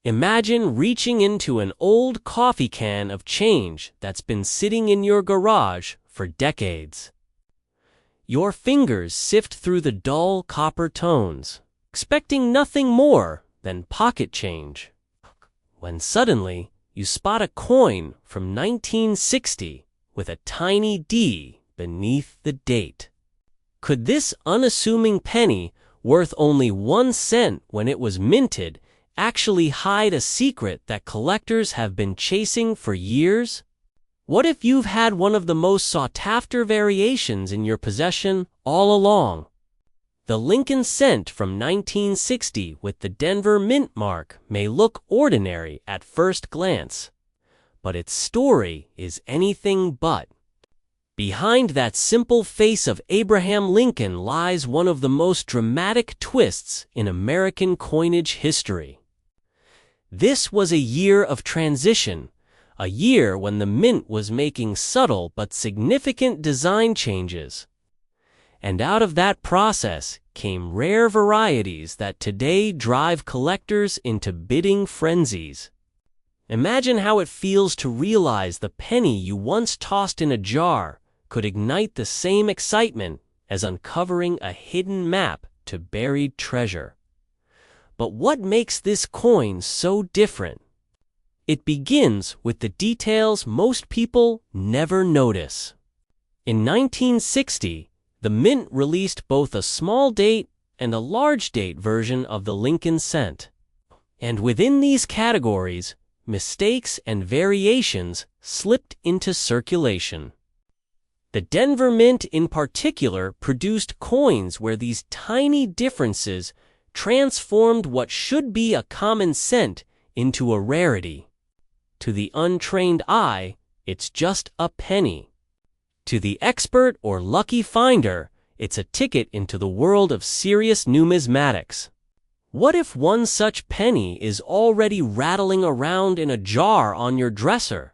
Imagine reaching into an old coffee can of change that's been sitting in your garage for decades. Your fingers sift through the dull copper tones, expecting nothing more than pocket change, when suddenly you spot a coin from 1960 with a tiny D beneath the date. Could this unassuming penny, worth only 1 cent when it was minted, actually hide a secret that collectors have been chasing for years? What if you've had one of the most sought-after variations in your possession all along? The Lincoln cent from 1960 with the Denver mint mark may look ordinary at first glance, but its story is anything but. Behind that simple face of Abraham Lincoln lies one of the most dramatic twists in American coinage history. This was a year of transition, a year when the mint was making subtle but significant design changes. And out of that process came rare varieties that today drive collectors into bidding frenzies. Imagine how it feels to realize the penny you once tossed in a jar could ignite the same excitement as uncovering a hidden map to buried treasure. But what makes this coin so different? It begins with the details most people never notice. In 1960, the mint released both a small date and a large date version of the Lincoln cent. And within these categories, mistakes and variations slipped into circulation. The Denver Mint in particular produced coins where these tiny differences transformed what should be a common cent into a rarity. To the untrained eye, it's just a penny. To the expert or lucky finder, it's a ticket into the world of serious numismatics. What if one such penny is already rattling around in a jar on your dresser?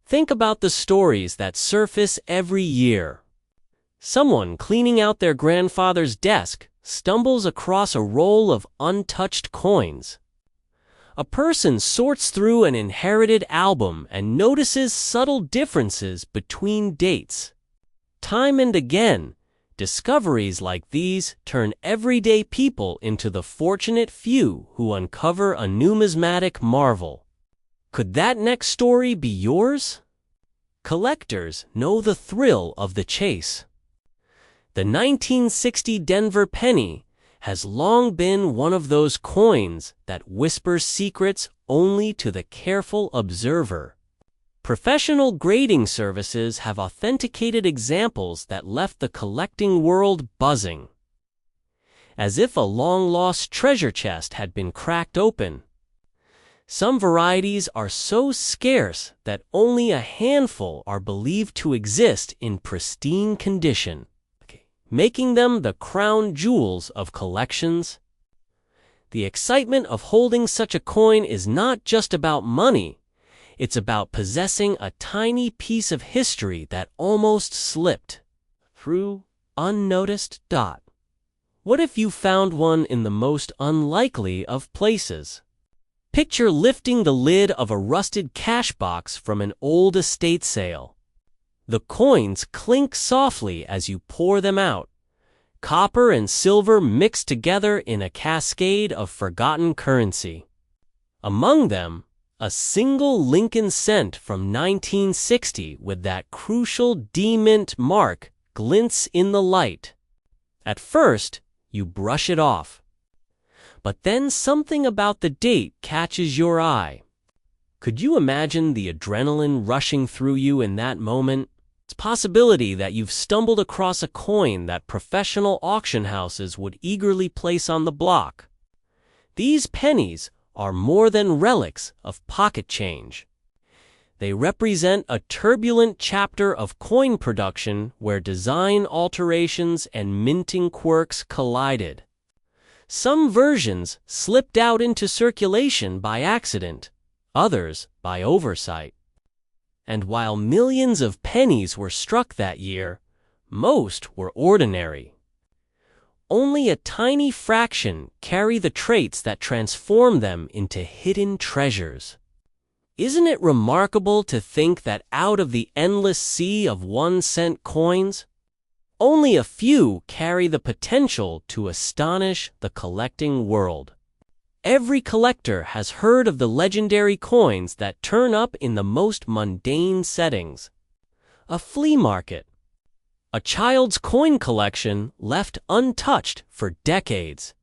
Think about the stories that surface every year. Someone cleaning out their grandfather's desk stumbles across a roll of untouched coins. A person sorts through an inherited album and notices subtle differences between dates. Time and again, discoveries like these turn everyday people into the fortunate few who uncover a numismatic marvel. Could that next story be yours? Collectors know the thrill of the chase. The 1960 Denver penny has long been one of those coins that whispers secrets only to the careful observer. Professional grading services have authenticated examples that left the collecting world buzzing. As if a long-lost treasure chest had been cracked open. Some varieties are so scarce that only a handful are believed to exist in pristine condition, making them the crown jewels of collections. The excitement of holding such a coin is not just about money, it's about possessing a tiny piece of history that almost slipped through unnoticed. What if you found one in the most unlikely of places? Picture lifting the lid of a rusted cash box from an old estate sale. The coins clink softly as you pour them out. Copper and silver mixed together in a cascade of forgotten currency. Among them, a single Lincoln cent from 1960 with that crucial D-mint mark glints in the light. At first, you brush it off. But then something about the date catches your eye. Could you imagine the adrenaline rushing through you in that moment? It's a possibility that you've stumbled across a coin that professional auction houses would eagerly place on the block. These pennies are more than relics of pocket change. They represent a turbulent chapter of coin production where design alterations and minting quirks collided. Some versions slipped out into circulation by accident, others by oversight. And while millions of pennies were struck that year, most were ordinary. only a tiny fraction carry the traits that transform them into hidden treasures. Isn't it remarkable to think that out of the endless sea of 1-cent coins, only a few carry the potential to astonish the collecting world? Every collector has heard of the legendary coins that turn up in the most mundane settings. A flea market. A child's coin collection left untouched for decades.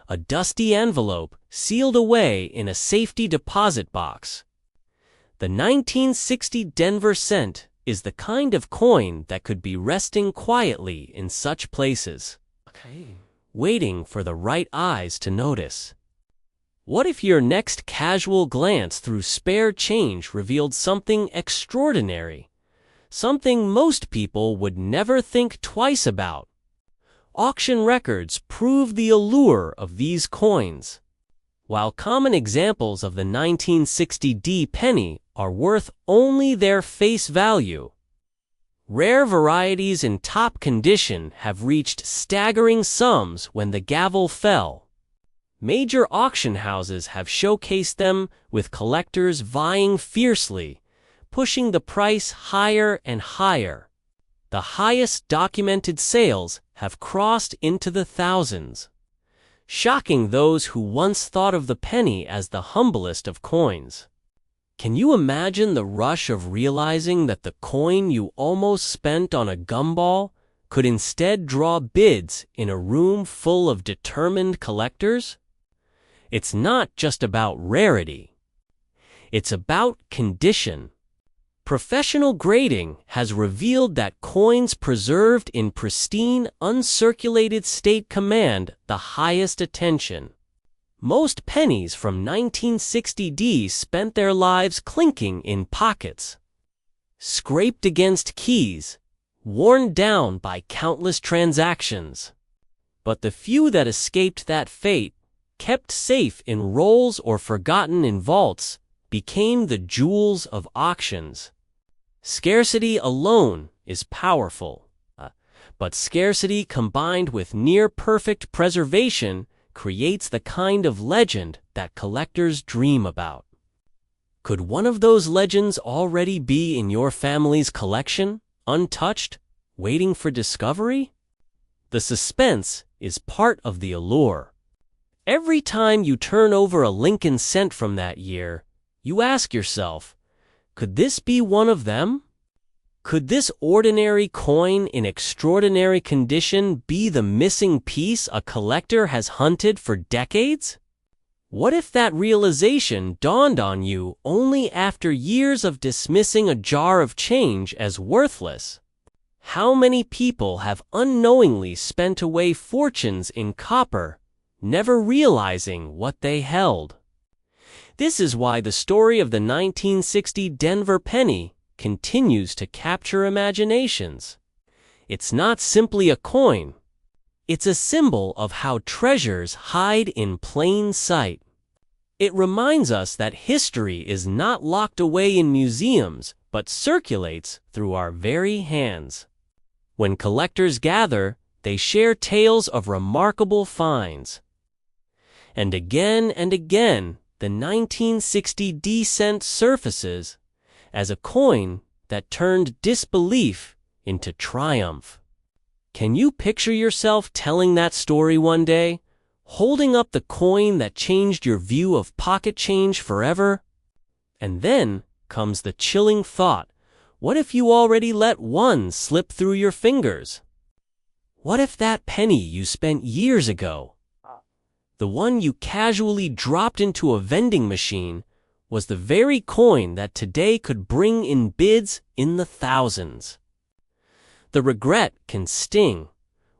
A dusty envelope sealed away in a safety deposit box. The 1960 Denver cent is the kind of coin that could be resting quietly in such places, waiting for the right eyes to notice. What if your next casual glance through spare change revealed something extraordinary? Something most people would never think twice about. Auction records prove the allure of these coins. While common examples of the 1960 D penny are worth only their face value, rare varieties in top condition have reached staggering sums when the gavel fell. Major auction houses have showcased them, with collectors vying fiercely, pushing the price higher and higher. The highest documented sales have crossed into the thousands, shocking those who once thought of the penny as the humblest of coins. Can you imagine the rush of realizing that the coin you almost spent on a gumball could instead draw bids in a room full of determined collectors? It's not just about rarity. It's about condition. Professional grading has revealed that coins preserved in pristine, uncirculated state command the highest attention. Most pennies from 1960 D spent their lives clinking in pockets, scraped against keys, worn down by countless transactions. But the few that escaped that fate, kept safe in rolls or forgotten in vaults, became the jewels of auctions. Scarcity alone is powerful, but scarcity combined with near-perfect preservation creates the kind of legend that collectors dream about. Could one of those legends already be in your family's collection, untouched, waiting for discovery? The suspense is part of the allure. Every time you turn over a Lincoln cent from that year, you ask yourself, could this be one of them? Could this ordinary coin in extraordinary condition be the missing piece a collector has hunted for decades? What if that realization dawned on you only after years of dismissing a jar of change as worthless? How many people have unknowingly spent away fortunes in copper, never realizing what they held? This is why the story of the 1960 Denver penny continues to capture imaginations. It's not simply a coin. It's a symbol of how treasures hide in plain sight. It reminds us that history is not locked away in museums, but circulates through our very hands. When collectors gather, they share tales of remarkable finds. And again, the 1960 D cent surfaces as a coin that turned disbelief into triumph. Can you picture yourself telling that story one day, holding up the coin that changed your view of pocket change forever? And then comes the chilling thought, what if you already let one slip through your fingers? What if that penny you spent years ago, the one you casually dropped into a vending machine, was the very coin that today could bring in bids in the thousands? The regret can sting,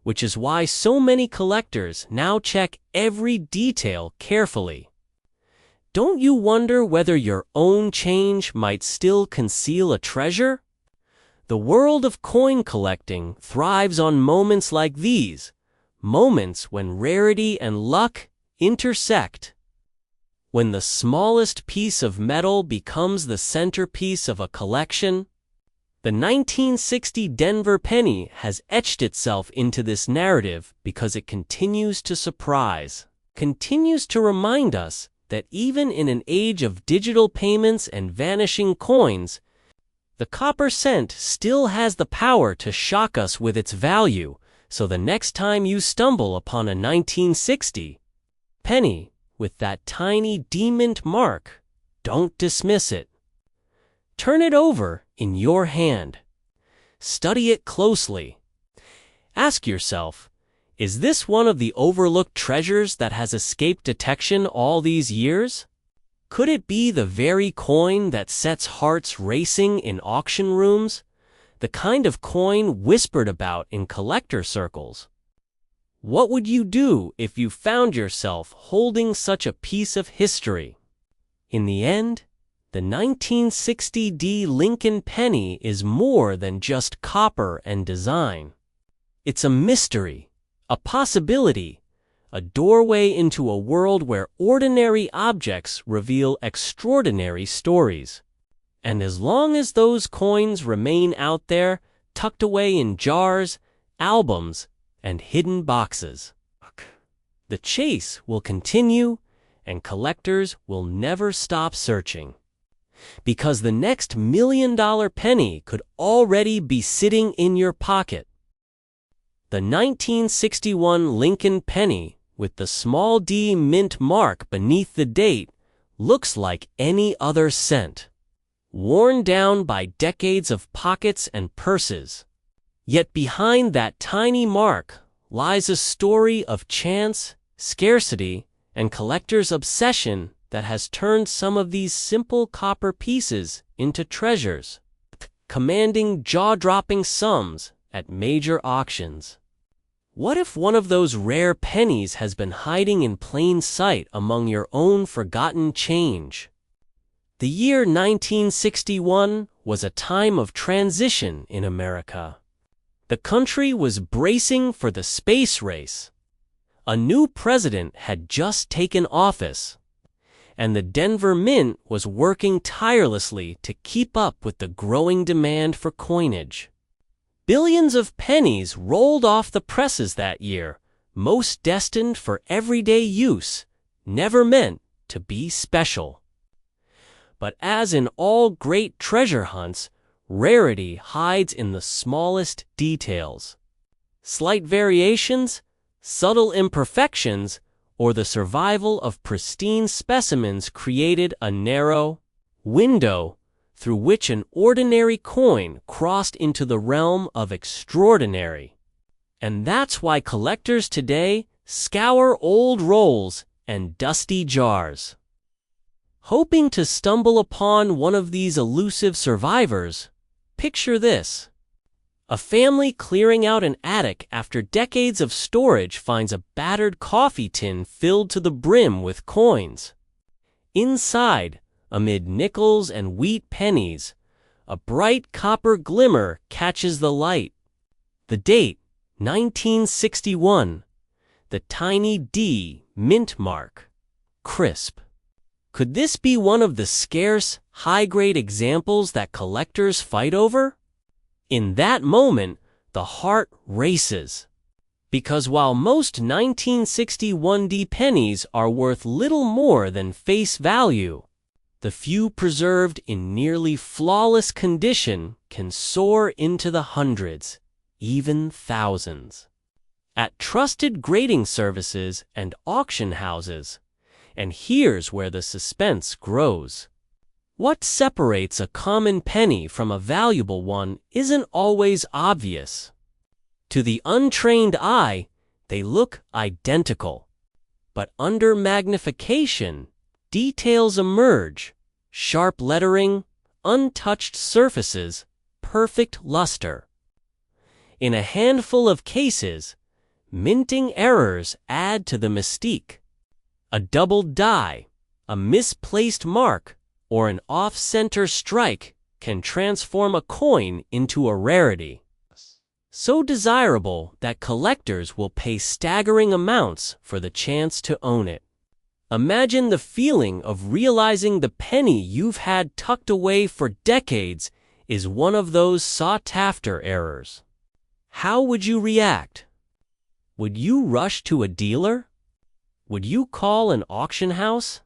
which is why so many collectors now check every detail carefully. Don't you wonder whether your own change might still conceal a treasure? The world of coin collecting thrives on moments like these, moments when rarity and luck intersect. When the smallest piece of metal becomes the centerpiece of a collection, The 1960 Denver penny has etched itself into this narrative because it continues to surprise, continues to remind us that even in an age of digital payments and vanishing coins, the copper cent still has the power to shock us with its value. So the next time you stumble upon a 1960 penny with that tiny D-mint mark, don't dismiss it. Turn it over in your hand. Study it closely. Ask yourself, is this one of the overlooked treasures that has escaped detection all these years? Could it be the very coin that sets hearts racing in auction rooms? The kind of coin whispered about in collector circles? What would you do if you found yourself holding such a piece of history? In the end, the 1960 Lincoln penny is more than just copper and design. It's a mystery, a possibility, a doorway into a world where ordinary objects reveal extraordinary stories. And as long as those coins remain out there, tucked away in jars, albums, and hidden boxes, the chase will continue and collectors will never stop searching. Because the next $1 million penny could already be sitting in your pocket. The 1961 Lincoln penny, with the small d mint mark beneath the date, looks like any other cent, worn down by decades of pockets and purses. Yet behind that tiny mark lies a story of chance, scarcity, and collectors' obsession that has turned some of these simple copper pieces into treasures, commanding jaw-dropping sums at major auctions. What if one of those rare pennies has been hiding in plain sight among your own forgotten change? The year 1961 was a time of transition in America. The country was bracing for the space race. A new president had just taken office, and the Denver Mint was working tirelessly to keep up with the growing demand for coinage. Billions of pennies rolled off the presses that year, most destined for everyday use, never meant to be special. But as in all great treasure hunts, rarity hides in the smallest details. Slight variations, subtle imperfections, or the survival of pristine specimens created a narrow window through which an ordinary coin crossed into the realm of extraordinary. And that's why collectors today scour old rolls and dusty jars, hoping to stumble upon one of these elusive survivors. Picture this. A family clearing out an attic after decades of storage finds a battered coffee tin filled to the brim with coins. Inside, amid nickels and wheat pennies, a bright copper glimmer catches the light. The date, 1961. The tiny D mint mark, crisp. Could this be one of the scarce, high-grade examples that collectors fight over? In that moment, the heart races. Because while most 1961 D pennies are worth little more than face value, the few preserved in nearly flawless condition can soar into the hundreds, even thousands. At trusted grading services and auction houses. And here's where the suspense grows. What separates a common penny from a valuable one isn't always obvious. To the untrained eye, they look identical. But under magnification, details emerge: sharp lettering, untouched surfaces, perfect luster. In a handful of cases, minting errors add to the mystique. A doubled die, a misplaced mark, or an off-center strike can transform a coin into a rarity. So desirable that collectors will pay staggering amounts for the chance to own it. Imagine the feeling of realizing the penny you've had tucked away for decades is one of those sought-after errors. How would you react? Would you rush to a dealer? Would you call an auction house?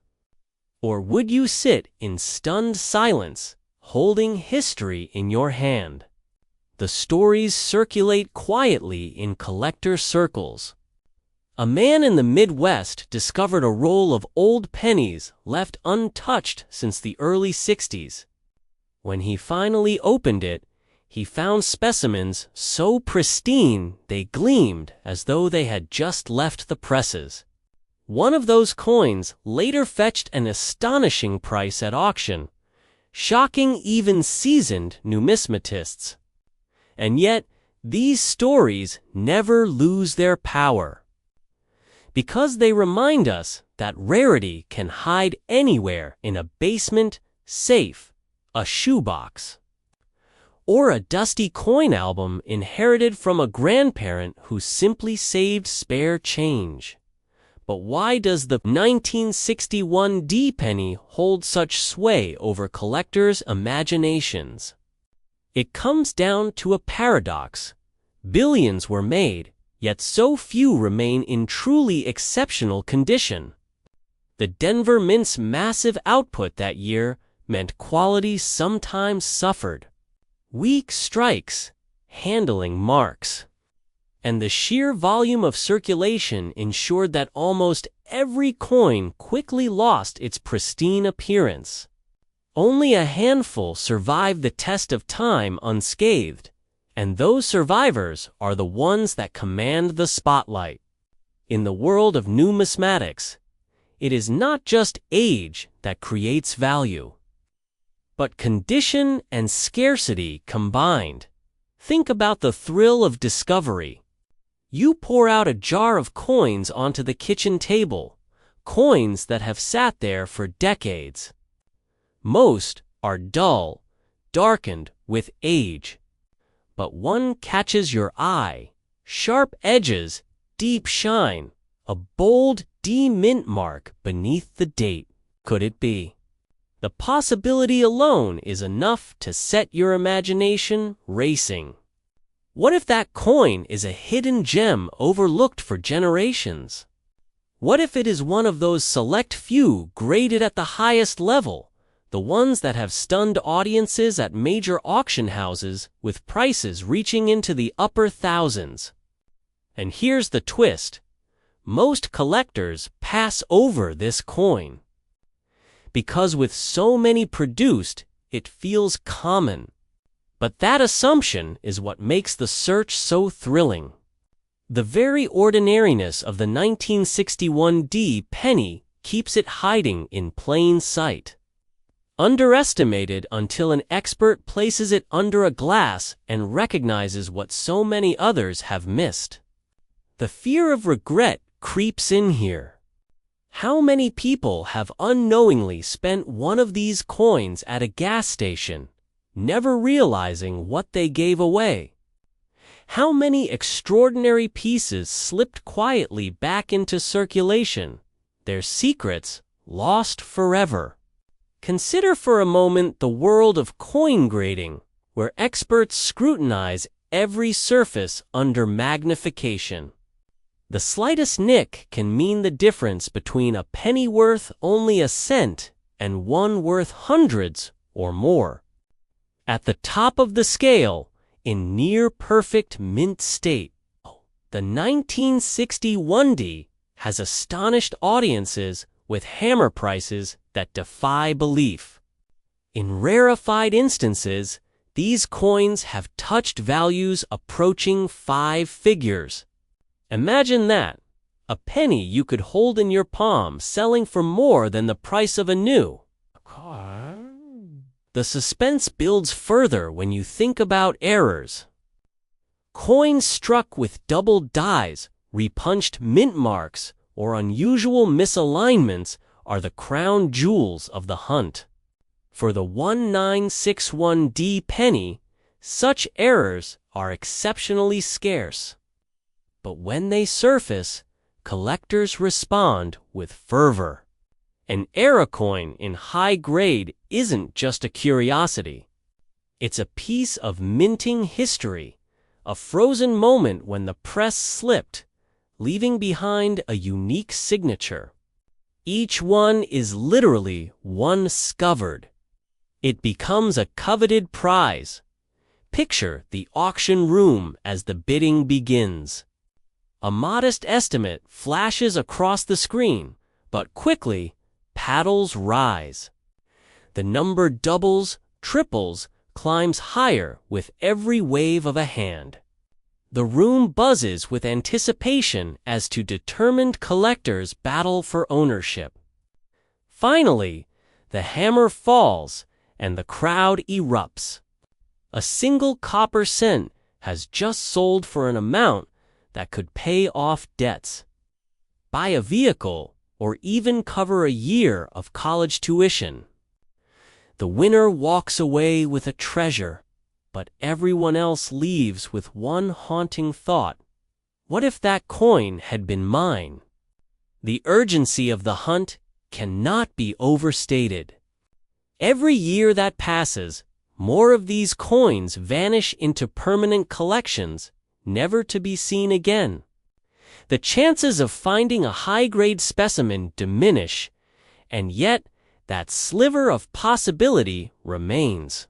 Or would you sit in stunned silence, holding history in your hand? The stories circulate quietly in collector circles. A man in the Midwest discovered a roll of old pennies left untouched since the early 60s. When he finally opened it, he found specimens so pristine they gleamed as though they had just left the presses. One of those coins later fetched an astonishing price at auction, shocking even seasoned numismatists. And yet, these stories never lose their power, because they remind us that rarity can hide anywhere in a basement, safe, a shoebox, or a dusty coin album inherited from a grandparent who simply saved spare change. But why does the 1961 D penny hold such sway over collectors' imaginations? It comes down to a paradox. Billions were made, yet so few remain in truly exceptional condition. The Denver Mint's massive output that year meant quality sometimes suffered. Weak strikes, handling marks, and the sheer volume of circulation ensured that almost every coin quickly lost its pristine appearance. Only a handful survived the test of time unscathed, and those survivors are the ones that command the spotlight. In the world of numismatics, it is not just age that creates value, but condition and scarcity combined. Think about the thrill of discovery. You pour out a jar of coins onto the kitchen table, coins that have sat there for decades. Most are dull, darkened with age. But one catches your eye, sharp edges, deep shine, a bold D mint mark beneath the date. Could it be? The possibility alone is enough to set your imagination racing. What if that coin is a hidden gem overlooked for generations? What if it is one of those select few graded at the highest level, the ones that have stunned audiences at major auction houses with prices reaching into the upper thousands? And here's the twist. Most collectors pass over this coin. Because with so many produced, it feels common. But that assumption is what makes the search so thrilling. The very ordinariness of the 1961 D penny keeps it hiding in plain sight. Underestimated until an expert places it under a glass and recognizes what so many others have missed. The fear of regret creeps in here. How many people have unknowingly spent one of these coins at a gas station, never realizing what they gave away? How many extraordinary pieces slipped quietly back into circulation, their secrets lost forever? Consider for a moment the world of coin grading, where experts scrutinize every surface under magnification. The slightest nick can mean the difference between a penny worth only a cent and one worth hundreds or more. At the top of the scale, in near-perfect mint state, the 1961 D has astonished audiences with hammer prices that defy belief. In rarefied instances, these coins have touched values approaching 5 figures. Imagine that, a penny you could hold in your palm selling for more than the price of a new. The suspense builds further when you think about errors. Coins struck with double dies, repunched mint marks, or unusual misalignments are the crown jewels of the hunt. For the 1961 D penny, such errors are exceptionally scarce. But when they surface, collectors respond with fervor. An error coin in high grade isn't just a curiosity. It's a piece of minting history, a frozen moment when the press slipped, leaving behind a unique signature. Each one is literally one discovered. It becomes a coveted prize. Picture the auction room as the bidding begins. A modest estimate flashes across the screen, but quickly, paddles rise. The number doubles, triples, climbs higher with every wave of a hand. The room buzzes with anticipation as two determined collectors battle for ownership. Finally, the hammer falls and the crowd erupts. A single copper cent has just sold for an amount that could pay off debts, buy a vehicle, or even cover a year of college tuition. The winner walks away with a treasure, but everyone else leaves with one haunting thought. What if that coin had been mine? The urgency of the hunt cannot be overstated. Every year that passes, more of these coins vanish into permanent collections, never to be seen again. The chances of finding a high-grade specimen diminish, and yet that sliver of possibility remains.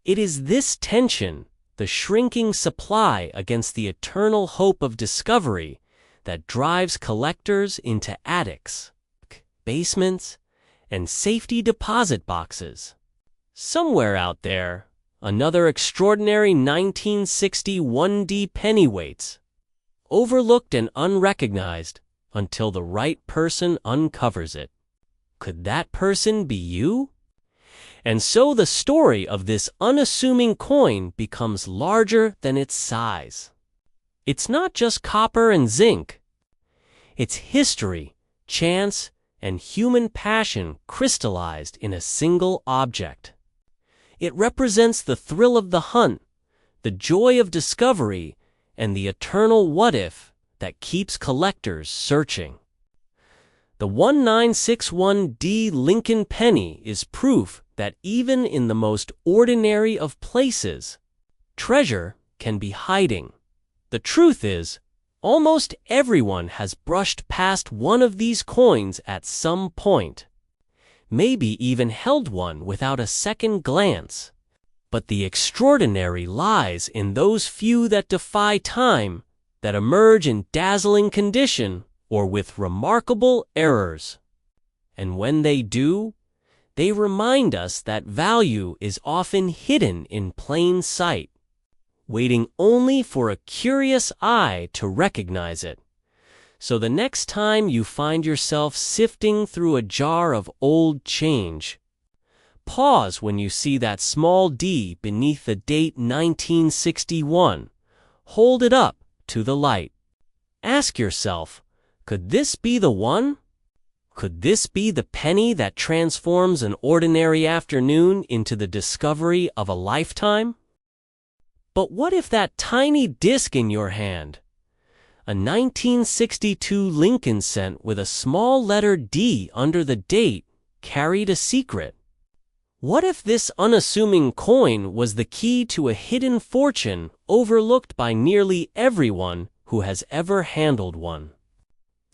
It is this tension, the shrinking supply against the eternal hope of discovery, that drives collectors into attics, basements, and safety deposit boxes. Somewhere out there, another extraordinary 1960 1D penny waits, overlooked and unrecognized until the right person uncovers it. Could that person be you? And so the story of this unassuming coin becomes larger than its size. It's not just copper and zinc. It's history, chance, and human passion crystallized in a single object. It represents the thrill of the hunt, the joy of discovery, and the eternal what-if that keeps collectors searching. The 1961D Lincoln penny is proof that even in the most ordinary of places, treasure can be hiding. The truth is, almost everyone has brushed past one of these coins at some point, maybe even held one without a second glance. But the extraordinary lies in those few that defy time, that emerge in dazzling condition or with remarkable errors. And when they do, they remind us that value is often hidden in plain sight, waiting only for a curious eye to recognize it. So the next time you find yourself sifting through a jar of old change, pause when you see that small d beneath the date 1961. Hold it up to the light. Ask yourself, could this be the one? Could this be the penny that transforms an ordinary afternoon into the discovery of a lifetime? But what if that tiny disc in your hand, a 1962 Lincoln cent with a small letter D under the date, carried a secret? What if this unassuming coin was the key to a hidden fortune overlooked by nearly everyone who has ever handled one?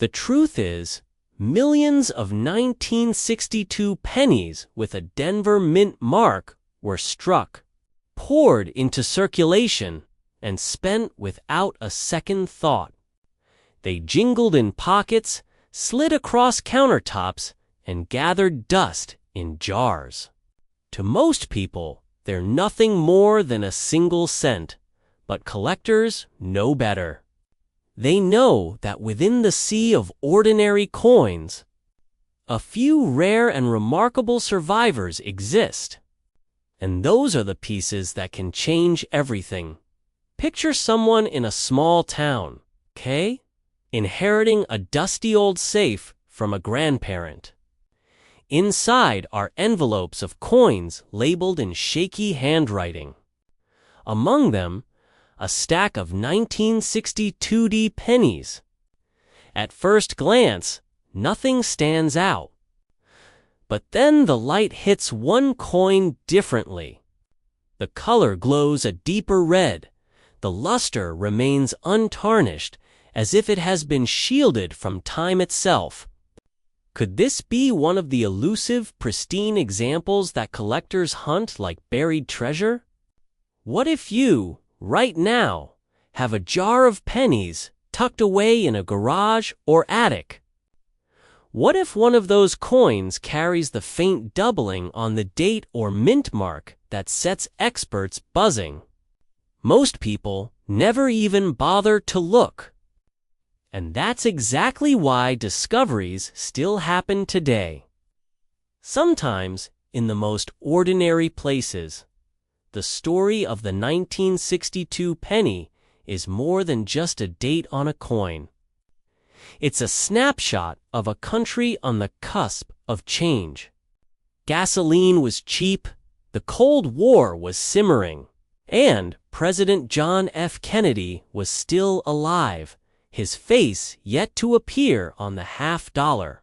The truth is, millions of 1962 pennies with a Denver Mint mark were struck, poured into circulation, and spent without a second thought. They jingled in pockets, slid across countertops, and gathered dust in jars. To most people, they're nothing more than a single cent, but collectors know better. They know that within the sea of ordinary coins, a few rare and remarkable survivors exist. And those are the pieces that can change everything. Picture someone in a small town, okay? Inheriting a dusty old safe from a grandparent. Inside are envelopes of coins labeled in shaky handwriting. Among them, a stack of 1962D pennies. At first glance, nothing stands out. But then the light hits one coin differently. The color glows a deeper red. The luster remains untarnished, as if it has been shielded from time itself. Could this be one of the elusive, pristine examples that collectors hunt like buried treasure? What if you, right now, have a jar of pennies tucked away in a garage or attic? What if one of those coins carries the faint doubling on the date or mint mark that sets experts buzzing? Most people never even bother to look. And that's exactly why discoveries still happen today. Sometimes in the most ordinary places. The story of the 1962 penny is more than just a date on a coin. It's a snapshot of a country on the cusp of change. Gasoline was cheap, the Cold War was simmering, and President John F. Kennedy was still alive, his face yet to appear on the half-dollar.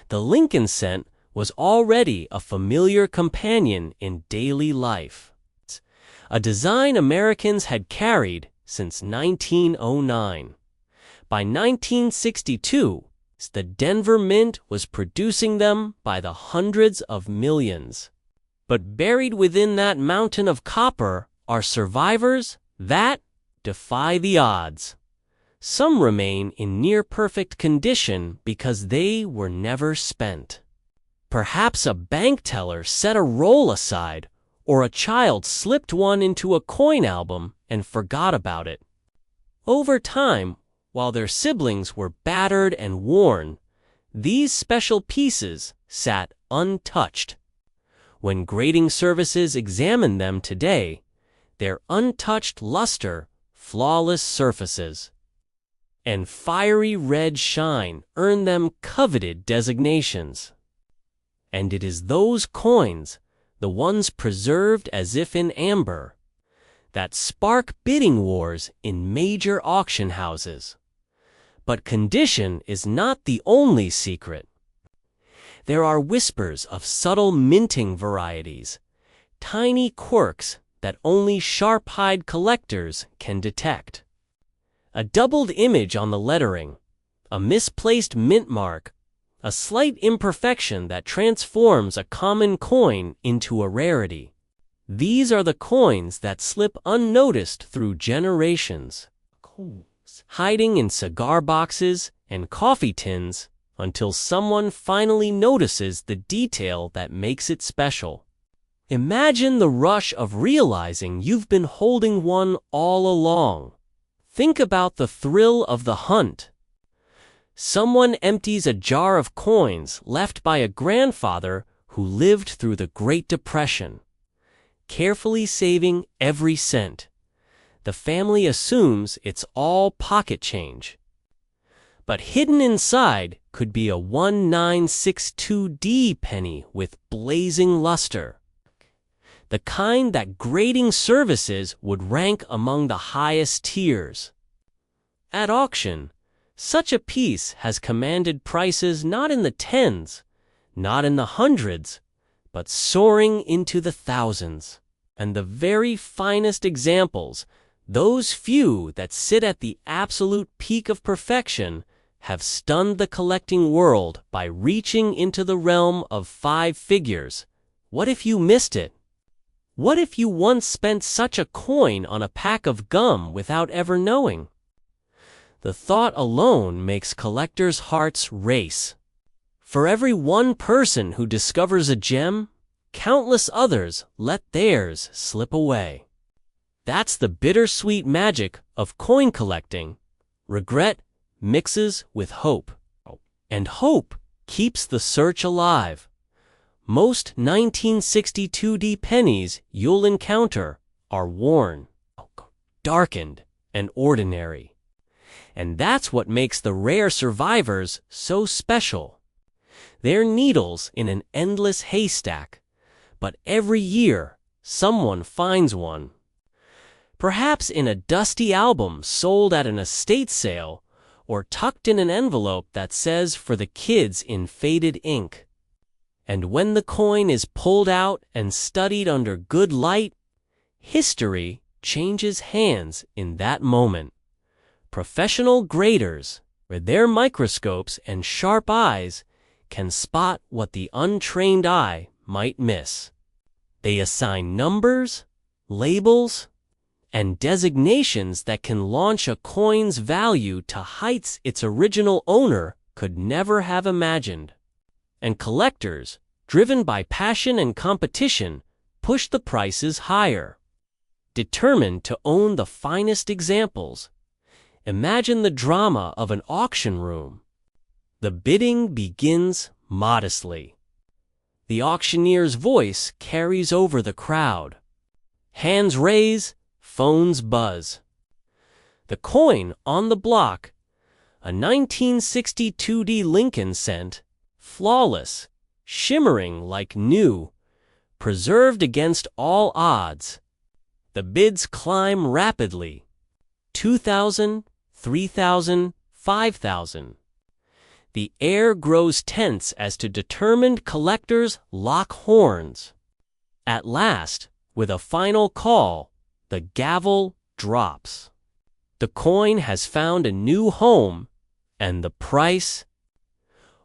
The Lincoln cent was already a familiar companion in daily life, a design Americans had carried since 1909. By 1962, the Denver Mint was producing them by the hundreds of millions. But buried within that mountain of copper are survivors that defy the odds. Some remain in near-perfect condition because they were never spent. Perhaps a bank teller set a roll aside, or a child slipped one into a coin album and forgot about it. Over time, while their siblings were battered and worn, these special pieces sat untouched. When grading services examine them today, their untouched luster, flawless surfaces, and fiery red shine earn them coveted designations. And it is those coins, the ones preserved as if in amber, that spark bidding wars in major auction houses. But condition is not the only secret. There are whispers of subtle minting varieties, tiny quirks that only sharp-eyed collectors can detect. A doubled image on the lettering, a misplaced mint mark, a slight imperfection that transforms a common coin into a rarity. These are the coins that slip unnoticed through generations, hiding in cigar boxes and coffee tins until someone finally notices the detail that makes it special. Imagine the rush of realizing you've been holding one all along. Think about the thrill of the hunt. Someone empties a jar of coins left by a grandfather who lived through the Great Depression, carefully saving every cent. The family assumes it's all pocket change. But hidden inside could be a 1962D penny with blazing luster, the kind that grading services would rank among the highest tiers. At auction, such a piece has commanded prices not in the tens, not in the hundreds, but soaring into the thousands. And the very finest examples, those few that sit at the absolute peak of perfection, have stunned the collecting world by reaching into the realm of 5 figures. What if you missed it? What if you once spent such a coin on a pack of gum without ever knowing? The thought alone makes collectors' hearts race. For every one person who discovers a gem, countless others let theirs slip away. That's the bittersweet magic of coin collecting. Regret mixes with hope, and hope keeps the search alive. Most 1962D pennies you'll encounter are worn, darkened, and ordinary. And that's what makes the rare survivors so special. They're needles in an endless haystack, but every year someone finds one. Perhaps in a dusty album sold at an estate sale, or tucked in an envelope that says "for the kids" in faded ink. And when the coin is pulled out and studied under good light, History changes hands in that moment. Professional graders, with their microscopes and sharp eyes, can spot what the untrained eye might miss. They assign numbers, labels, and designations that can launch a coin's value to heights its original owner could never have imagined. And collectors, driven by passion and competition, push the prices higher. Determined to own the finest examples, imagine the drama of an auction room. The bidding begins modestly. The auctioneer's voice carries over the crowd. Hands raise, phones buzz. The coin on the block, a 1962 Lincoln cent, flawless, shimmering like new, preserved against all odds. The bids climb rapidly. 2,000, 3,000, 5,000. The air grows tense as determined collectors lock horns. At last, with a final call, the gavel drops. The coin has found a new home, and the price?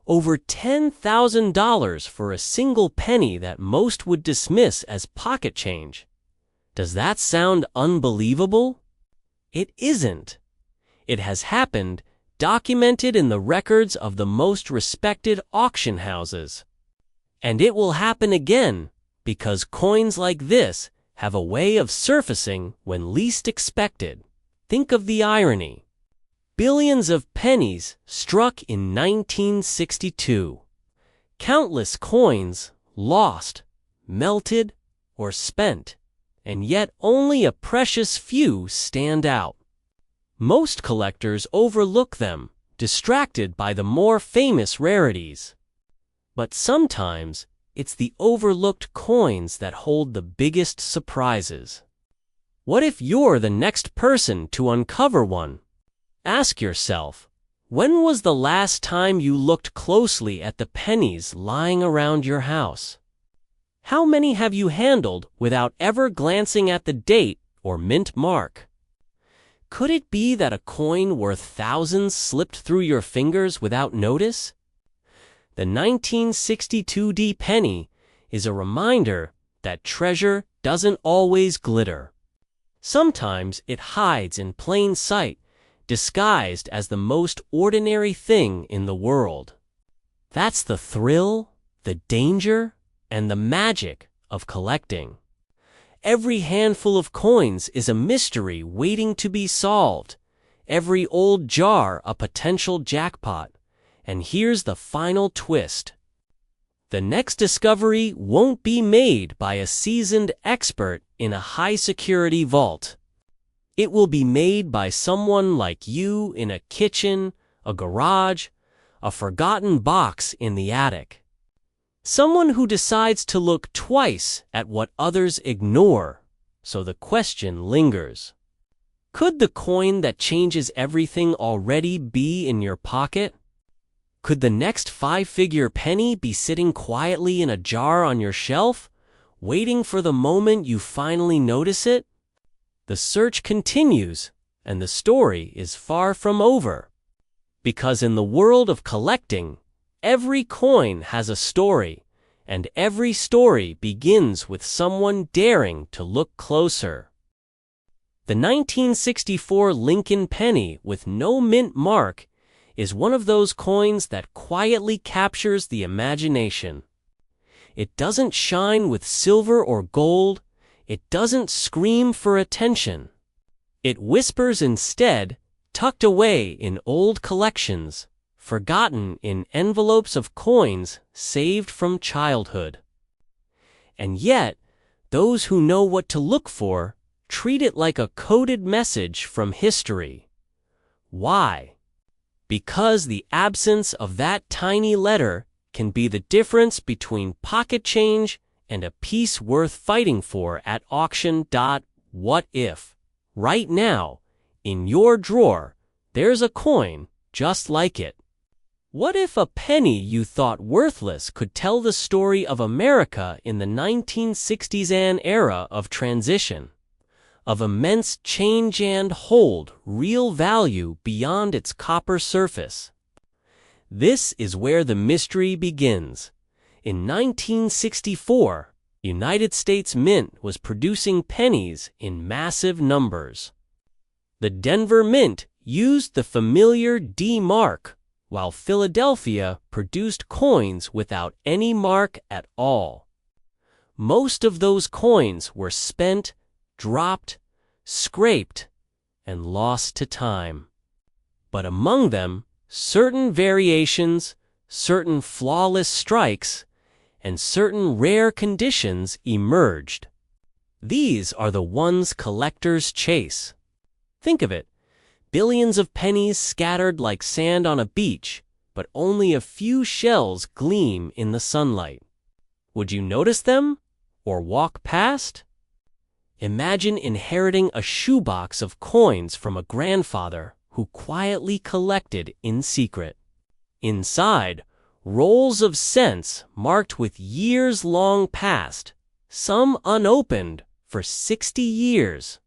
Over $10,000 for a single penny that most would dismiss as pocket change. Does that sound unbelievable? It isn't. It has happened, documented in the records of the most respected auction houses. And it will happen again, because coins like this have a way of surfacing when least expected. Think of the irony. Billions of pennies struck in 1962. Countless coins lost, melted, or spent, and yet only a precious few stand out. Most collectors overlook them, distracted by the more famous rarities. But sometimes, it's the overlooked coins that hold the biggest surprises. What if you're the next person to uncover one? Ask yourself, when was the last time you looked closely at the pennies lying around your house? How many have you handled without ever glancing at the date or mint mark? Could it be that a coin worth thousands slipped through your fingers without notice? The 1962 penny is a reminder that treasure doesn't always glitter. Sometimes it hides in plain sight, disguised as the most ordinary thing in the world. That's the thrill, the danger, and the magic of collecting. Every handful of coins is a mystery waiting to be solved. Every old jar a potential jackpot. And here's the final twist. The next discovery won't be made by a seasoned expert in a high-security vault. It will be made by someone like you in a kitchen, a garage, a forgotten box in the attic. Someone who decides to look twice at what others ignore, so the question lingers. Could the coin that changes everything already be in your pocket? Could the next 5-figure penny be sitting quietly in a jar on your shelf, waiting for the moment you finally notice it? The search continues, and the story is far from over. Because in the world of collecting, every coin has a story, and every story begins with someone daring to look closer. The 1964 Lincoln penny with no mint mark is one of those coins that quietly captures the imagination. It doesn't shine with silver or gold. It doesn't scream for attention. It whispers instead, tucked away in old collections, forgotten in envelopes of coins saved from childhood. And yet, those who know what to look for treat it like a coded message from history. Why? Because the absence of that tiny letter can be the difference between pocket change and a piece worth fighting for at auction. What if, right now, in your drawer, there's a coin just like it? What if a penny you thought worthless could tell the story of America in the 1960s, an era of transition? of immense change and hold real value beyond its copper surface. This is where the mystery begins. In 1964, United States Mint was producing pennies in massive numbers. The Denver Mint used the familiar D mark, while Philadelphia produced coins without any mark at all. Most of those coins were spent, dropped, scraped, and lost to time. But among them, certain variations, certain flawless strikes, and certain rare conditions emerged. These are the ones collectors chase. Think of it. Billions of pennies scattered like sand on a beach, but only a few shells gleam in the sunlight. Would you notice them or walk past? Imagine inheriting a shoebox of coins from a grandfather who quietly collected in secret. Inside, rolls of cents marked with years long past, some unopened for 60 years.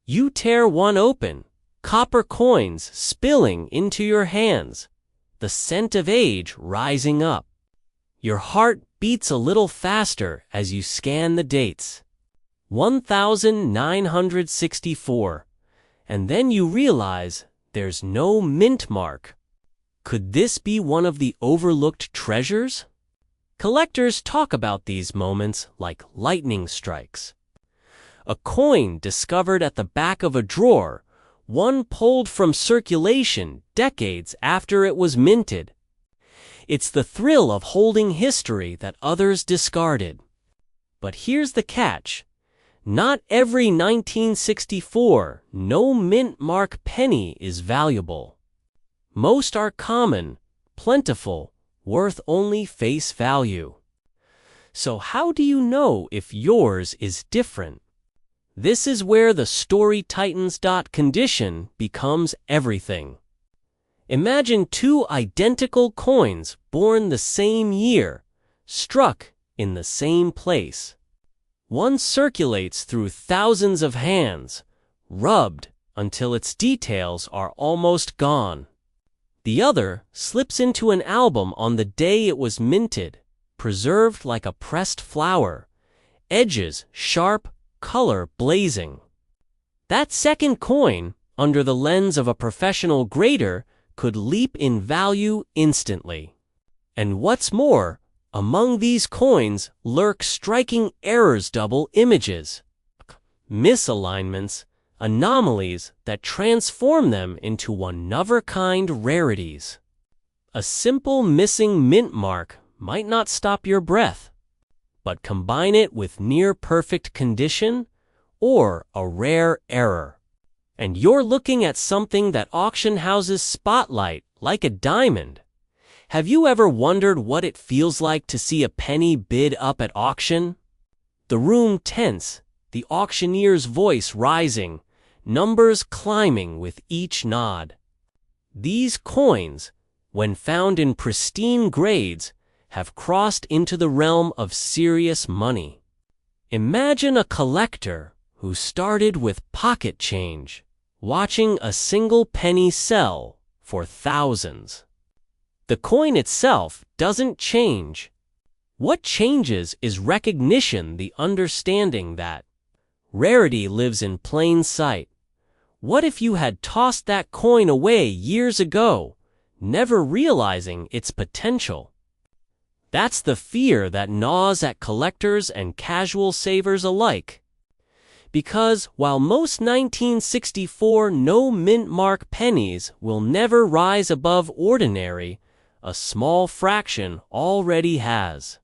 You tear one open, copper coins spilling into your hands, the scent of age rising up. Your heart beats a little faster as you scan the dates. 1964, and then you realize there's no mint mark. Could this be one of the overlooked treasures? Collectors talk about these moments like lightning strikes. A coin discovered at the back of a drawer, one pulled from circulation decades after it was minted. It's the thrill of holding history that others discarded. But here's the catch. Not every 1964 no mint mark penny is valuable. Most are common, plentiful, worth only face value. So how do you know if yours is different? This is where the story tightens. Condition becomes everything. Imagine two identical coins born the same year, struck in the same place. One circulates through thousands of hands, rubbed until its details are almost gone. The other slips into an album on the day it was minted, preserved like a pressed flower, edges sharp, color blazing. That second coin, under the lens of a professional grader, could leap in value instantly. And what's more, among these coins lurk striking errors, double images, misalignments, anomalies that transform them into one-of-a-kind rarities. A simple missing mint mark might not stop your breath, but combine it with near-perfect condition or a rare error, and you're looking at something that auction houses spotlight like a diamond. Have you ever wondered what it feels like to see a penny bid up at auction? The room tense, the auctioneer's voice rising, numbers climbing with each nod. These coins, when found in pristine grades, have crossed into the realm of serious money. Imagine a collector who started with pocket change, watching a single penny sell for thousands. The coin itself doesn't change. What changes is recognition, the understanding that rarity lives in plain sight. What if you had tossed that coin away years ago, never realizing its potential? That's the fear that gnaws at collectors and casual savers alike. Because while most 1964 no mint mark pennies will never rise above ordinary, a small fraction already has.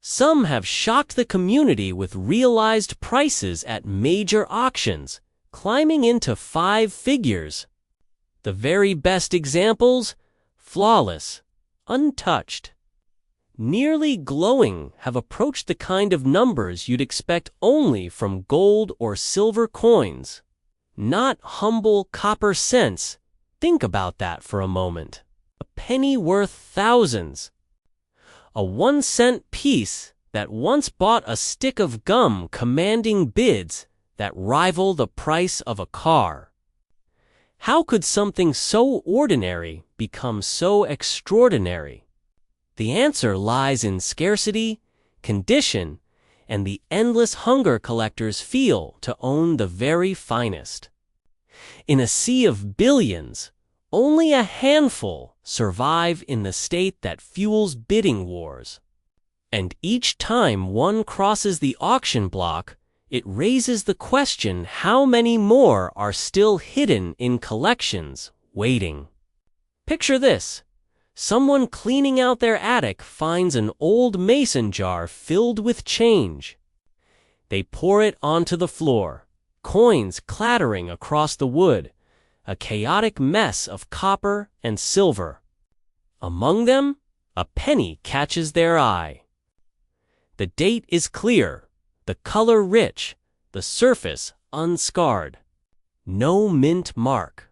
Some have shocked the community with realized prices at major auctions, climbing into 5 figures. The very best examples, flawless, untouched, nearly glowing, have approached the kind of numbers you'd expect only from gold or silver coins, not humble copper cents. Think about that for a moment. A penny worth thousands. A 1-cent piece that once bought a stick of gum commanding bids that rival the price of a car. How could something so ordinary become so extraordinary? The answer lies in scarcity, condition, and the endless hunger collectors feel to own the very finest. In a sea of billions, only a handful survive in the state that fuels bidding wars. And each time one crosses the auction block, it raises the question how many more are still hidden in collections, waiting. Picture this. Someone cleaning out their attic finds an old mason jar filled with change. They pour it onto the floor, coins clattering across the wood, a chaotic mess of copper and silver. Among them, a penny catches their eye. The date is clear, the color rich, the surface unscarred. No mint mark.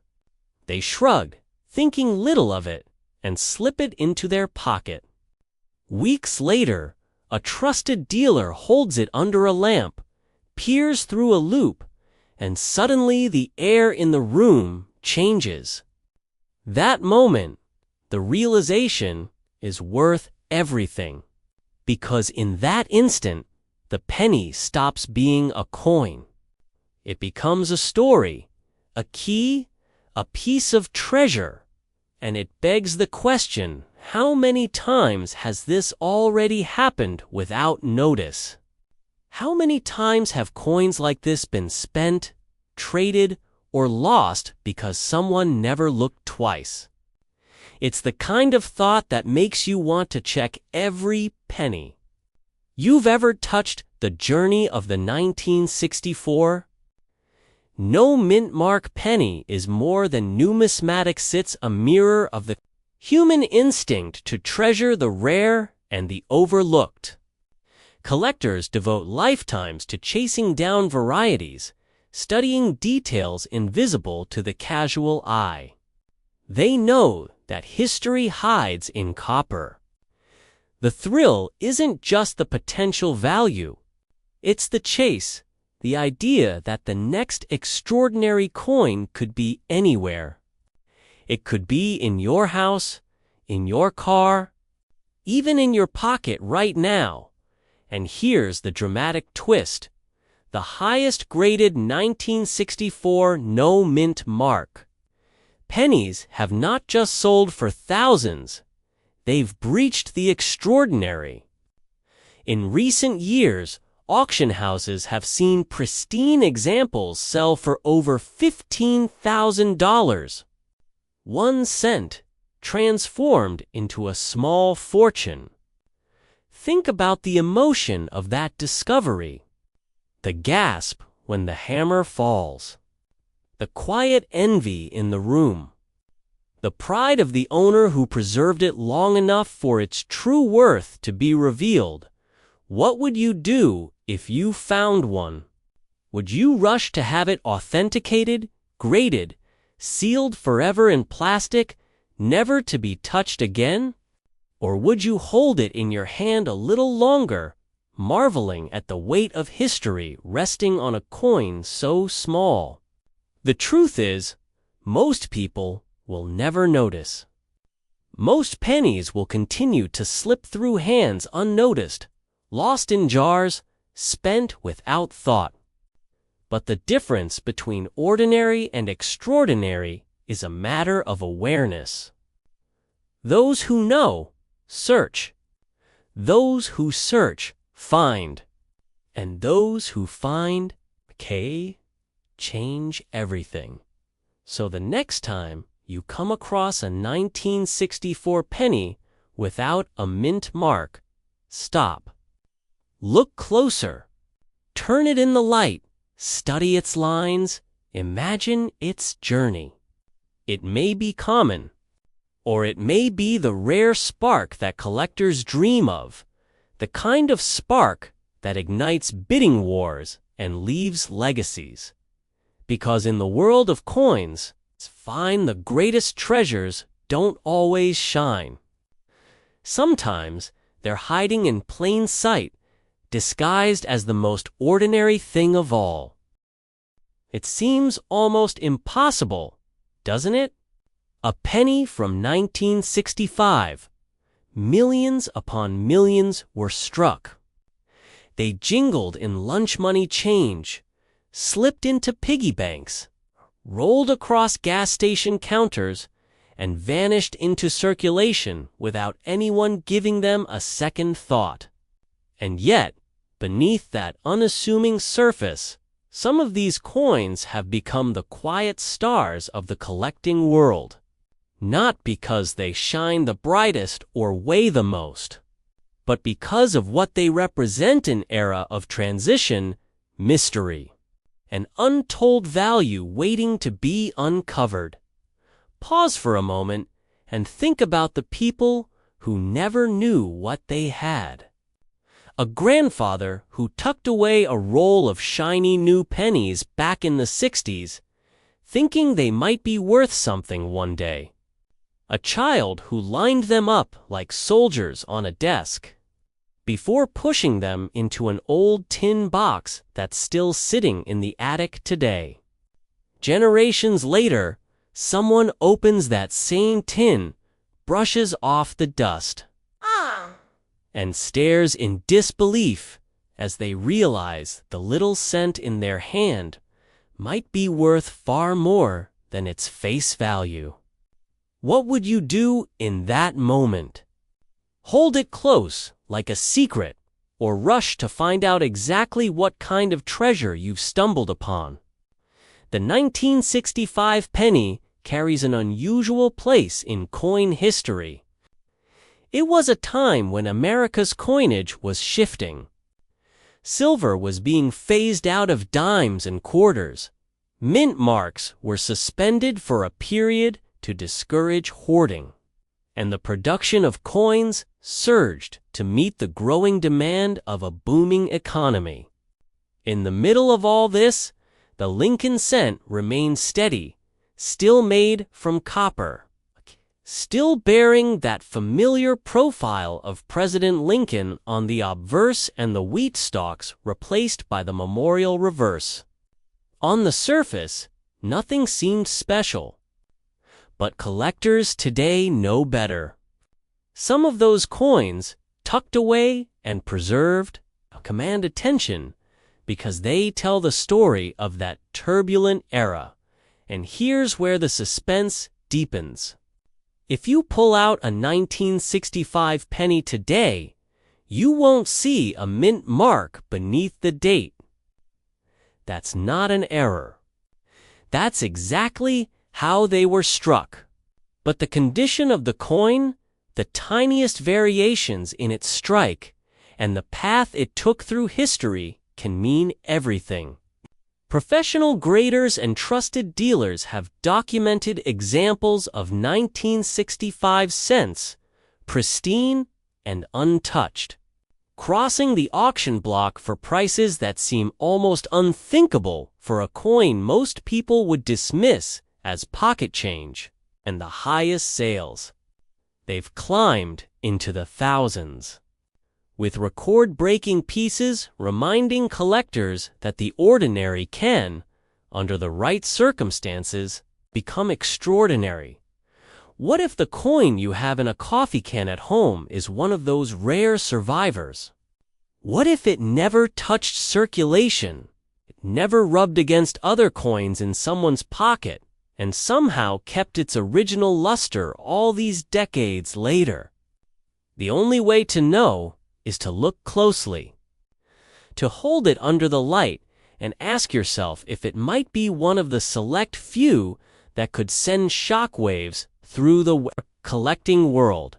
They shrug, thinking little of it, and slip it into their pocket. Weeks later, a trusted dealer holds it under a lamp, peers through a loop, and suddenly the air in the room changes. That moment, the realization, is worth everything. Because in that instant, the penny stops being a coin. It becomes a story, a key, a piece of treasure. And it begs the question, how many times has this already happened without notice? How many times have coins like this been spent, traded, or lost because someone never looked twice? It's the kind of thought that makes you want to check every penny. You've ever touched the journey of the 1964? No mint mark penny is more than numismatics. It's a mirror of the human instinct to treasure the rare and the overlooked. Collectors devote lifetimes to chasing down varieties, studying details invisible to the casual eye. They know that history hides in copper. The thrill isn't just the potential value. It's the chase, the idea that the next extraordinary coin could be anywhere. It could be in your house, in your car, even in your pocket right now. And here's the dramatic twist. The highest graded 1964 no mint mark. Pennies have not just sold for thousands, they've breached the extraordinary. In recent years, auction houses have seen pristine examples sell for over $15,000. 1 cent transformed into a small fortune. Think about the emotion of that discovery. The gasp when the hammer falls. The quiet envy in the room. The pride of the owner who preserved it long enough for its true worth to be revealed. What would you do if you found one? Would you rush to have it authenticated, graded, sealed forever in plastic, never to be touched again? Or would you hold it in your hand a little longer, marveling at the weight of history resting on a coin so small? The truth is, most people will never notice. Most pennies will continue to slip through hands unnoticed, lost in jars, spent without thought. But the difference between ordinary and extraordinary is a matter of awareness. Those who know, search. Those who search, find. And those who find, change everything. So the next time you come across a 1964 penny without a mint mark, stop. Look closer. Turn it in the light. Study its lines. Imagine its journey. It may be common, or it may be the rare spark that collectors dream of, the kind of spark that ignites bidding wars and leaves legacies. Because in the world of coins, the greatest treasures don't always shine. Sometimes they're hiding in plain sight, disguised as the most ordinary thing of all. It seems almost impossible, doesn't it? A penny from 1965. Millions upon millions were struck. They jingled in lunch money change, slipped into piggy banks, rolled across gas station counters, and vanished into circulation without anyone giving them a second thought. And yet, beneath that unassuming surface, some of these coins have become the quiet stars of the collecting world. Not because they shine the brightest or weigh the most, but because of what they represent in an era of transition, mystery, an untold value waiting to be uncovered. Pause for a moment and think about the people who never knew what they had. A grandfather who tucked away a roll of shiny new pennies back in the 60s, thinking they might be worth something one day. A child who lined them up like soldiers on a desk, before pushing them into an old tin box that's still sitting in the attic today. Generations later, someone opens that same tin, brushes off the dust, and stares in disbelief as they realize the little cent in their hand might be worth far more than its face value. What would you do in that moment? Hold it close, like a secret, or rush to find out exactly what kind of treasure you've stumbled upon. The 1965 penny carries an unusual place in coin history. It was a time when America's coinage was shifting. Silver was being phased out of dimes and quarters. Mint marks were suspended for a period to discourage hoarding, and the production of coins surged to meet the growing demand of a booming economy. In the middle of all this, the Lincoln cent remained steady, still made from copper, still bearing that familiar profile of President Lincoln on the obverse and the wheat stalks replaced by the memorial reverse. On the surface, nothing seemed special. But collectors today know better. Some of those coins, tucked away and preserved, command attention because they tell the story of that turbulent era. And here's where the suspense deepens. If you pull out a 1965 penny today, you won't see a mint mark beneath the date. That's not an error. That's exactly how they were struck. But the condition of the coin, the tiniest variations in its strike, and the path it took through history can mean everything. Professional graders and trusted dealers have documented examples of 1965 cents, pristine and untouched, crossing the auction block for prices that seem almost unthinkable for a coin most people would dismiss as pocket change, and the highest sales. They've climbed into the thousands, with record-breaking pieces reminding collectors that the ordinary can, under the right circumstances, become extraordinary. What if the coin you have in a coffee can at home is one of those rare survivors? What if it never touched circulation, it never rubbed against other coins in someone's pocket, and somehow kept its original luster all these decades later? The only way to know is to look closely, to hold it under the light and ask yourself if it might be one of the select few that could send shockwaves through the collecting world.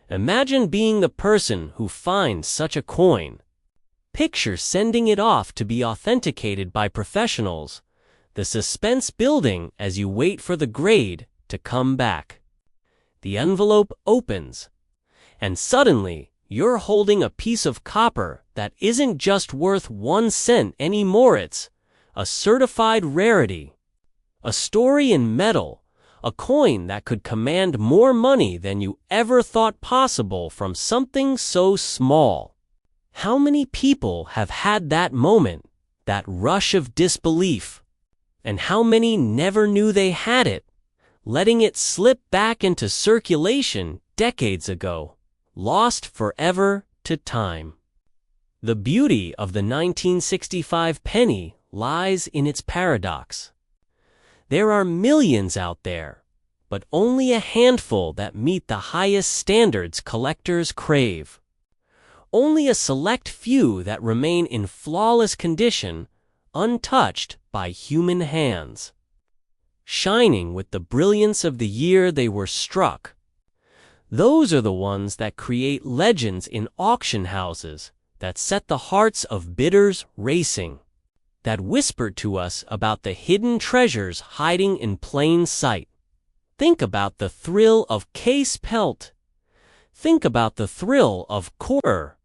Imagine being the person who finds such a coin. Picture sending it off to be authenticated by professionals, the suspense building as you wait for the grade to come back. The envelope opens, and suddenly, you're holding a piece of copper that isn't just worth 1 cent anymore. It's a certified rarity, a story in metal, a coin that could command more money than you ever thought possible from something so small. How many people have had that moment, that rush of disbelief? And how many never knew they had it, letting it slip back into circulation decades ago, lost forever to time. The beauty of the 1965 penny lies in its paradox. There are millions out there, but only a handful that meet the highest standards collectors crave. Only a select few that remain in flawless condition, untouched by human hands, shining with the brilliance of the year they were struck. Those are the ones that create legends in auction houses, that set the hearts of bidders racing, that whisper to us about the hidden treasures hiding in plain sight. Think about the thrill of case pelt. Think about the thrill of core.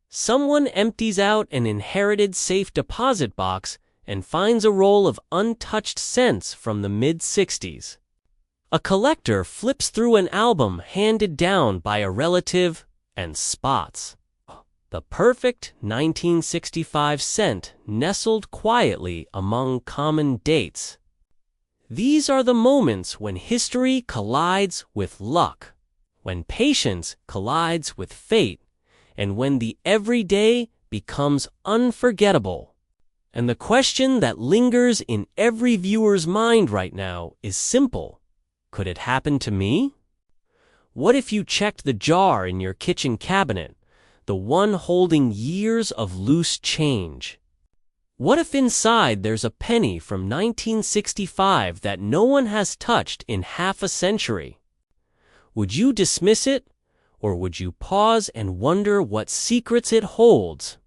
Someone empties out an inherited safe deposit box and finds a roll of untouched cents from the mid-60s. A collector flips through an album handed down by a relative and spots the perfect 1965 cent nestled quietly among common dates. These are the moments when history collides with luck, when patience collides with fate, and when the everyday becomes unforgettable. And the question that lingers in every viewer's mind right now is simple. Could it happen to me? What if you checked the jar in your kitchen cabinet, the one holding years of loose change? What if inside there's a penny from 1965 that no one has touched in half a century? Would you dismiss it, or would you pause and wonder what secrets it holds?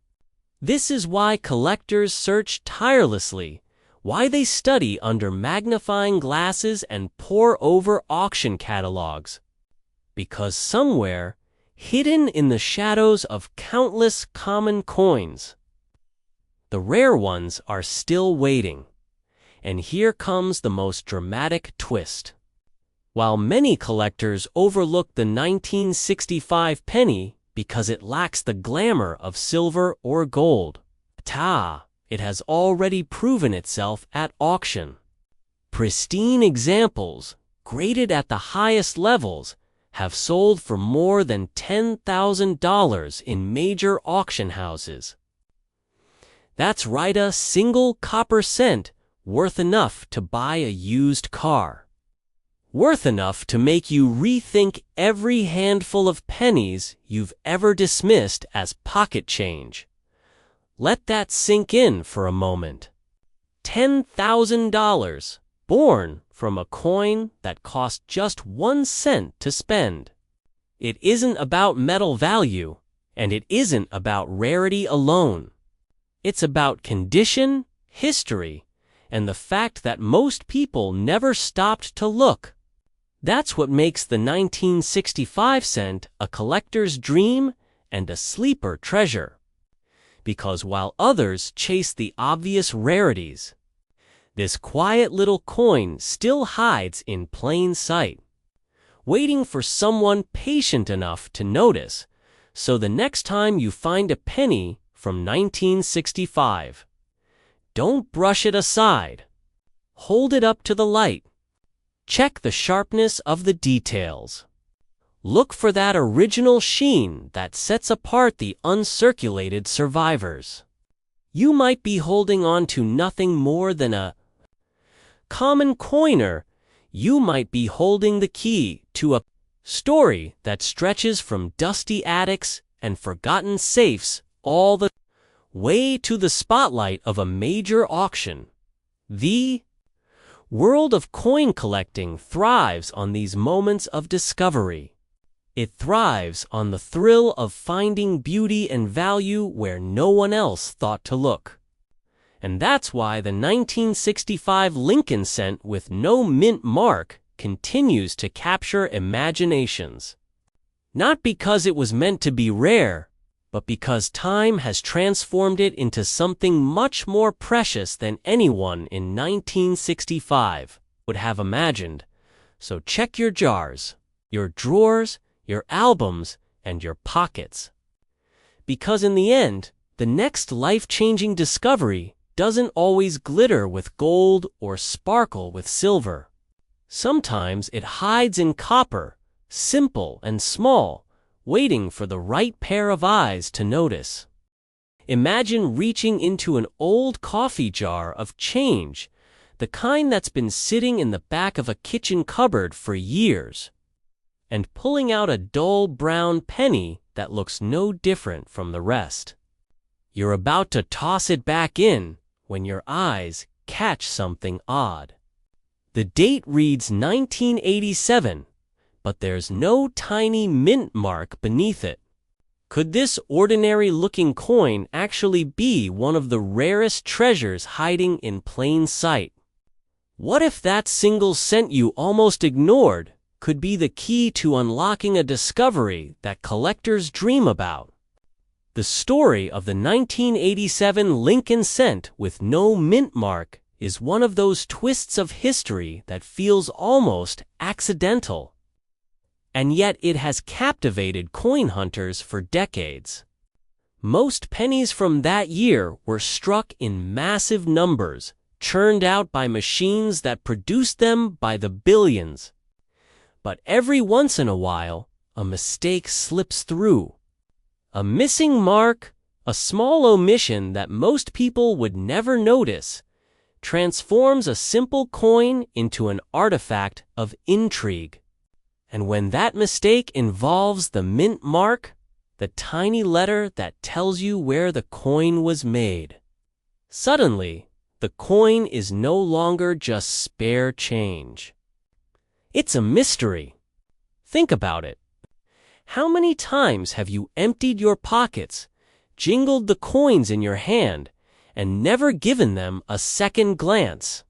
This is why collectors search tirelessly, why they study under magnifying glasses and pore over auction catalogs. Because somewhere, hidden in the shadows of countless common coins, the rare ones are still waiting. And here comes the most dramatic twist. While many collectors overlook the 1965 penny because it lacks the glamour of silver or gold, it has already proven itself at auction. Pristine examples, graded at the highest levels, have sold for more than $10,000 in major auction houses. That's right, a single copper cent worth enough to buy a used car. Worth enough to make you rethink every handful of pennies you've ever dismissed as pocket change. Let that sink in for a moment. $10,000, born from a coin that cost just 1 cent to spend. It isn't about metal value, and it isn't about rarity alone. It's about condition, history, and the fact that most people never stopped to look. That's what makes the 1965 cent a collector's dream and a sleeper treasure. Because while others chase the obvious rarities, this quiet little coin still hides in plain sight, waiting for someone patient enough to notice, so the next time you find a penny from 1965, don't brush it aside. Hold it up to the light. Check the sharpness of the details. Look for that original sheen that sets apart the uncirculated survivors. You might be holding on to nothing more than a common coiner. You might be holding the key to a story that stretches from dusty attics and forgotten safes all the way to the spotlight of a major auction. The world of coin collecting thrives on these moments of discovery. It thrives on the thrill of finding beauty and value where no one else thought to look. And that's why the 1965 Lincoln cent with no mint mark continues to capture imaginations. Not because it was meant to be rare, but because time has transformed it into something much more precious than anyone in 1965 would have imagined. So check your jars, your drawers, your albums, and your pockets. Because in the end, the next life-changing discovery doesn't always glitter with gold or sparkle with silver. Sometimes it hides in copper, simple and small, waiting for the right pair of eyes to notice. Imagine reaching into an old coffee jar of change, the kind that's been sitting in the back of a kitchen cupboard for years, and pulling out a dull brown penny that looks no different from the rest. You're about to toss it back in when your eyes catch something odd. The date reads 1987, but there's no tiny mint mark beneath it. Could this ordinary-looking coin actually be one of the rarest treasures hiding in plain sight? What if that single cent you almost ignored could be the key to unlocking a discovery that collectors dream about? The story of the 1987 Lincoln cent with no mint mark is one of those twists of history that feels almost accidental. And yet it has captivated coin hunters for decades. Most pennies from that year were struck in massive numbers, churned out by machines that produced them by the billions. But every once in a while, a mistake slips through. A missing mark, a small omission that most people would never notice, transforms a simple coin into an artifact of intrigue. And when that mistake involves the mint mark, the tiny letter that tells you where the coin was made, suddenly, the coin is no longer just spare change. It's a mystery. Think about it. How many times have you emptied your pockets, jingled the coins in your hand, and never given them a second glance?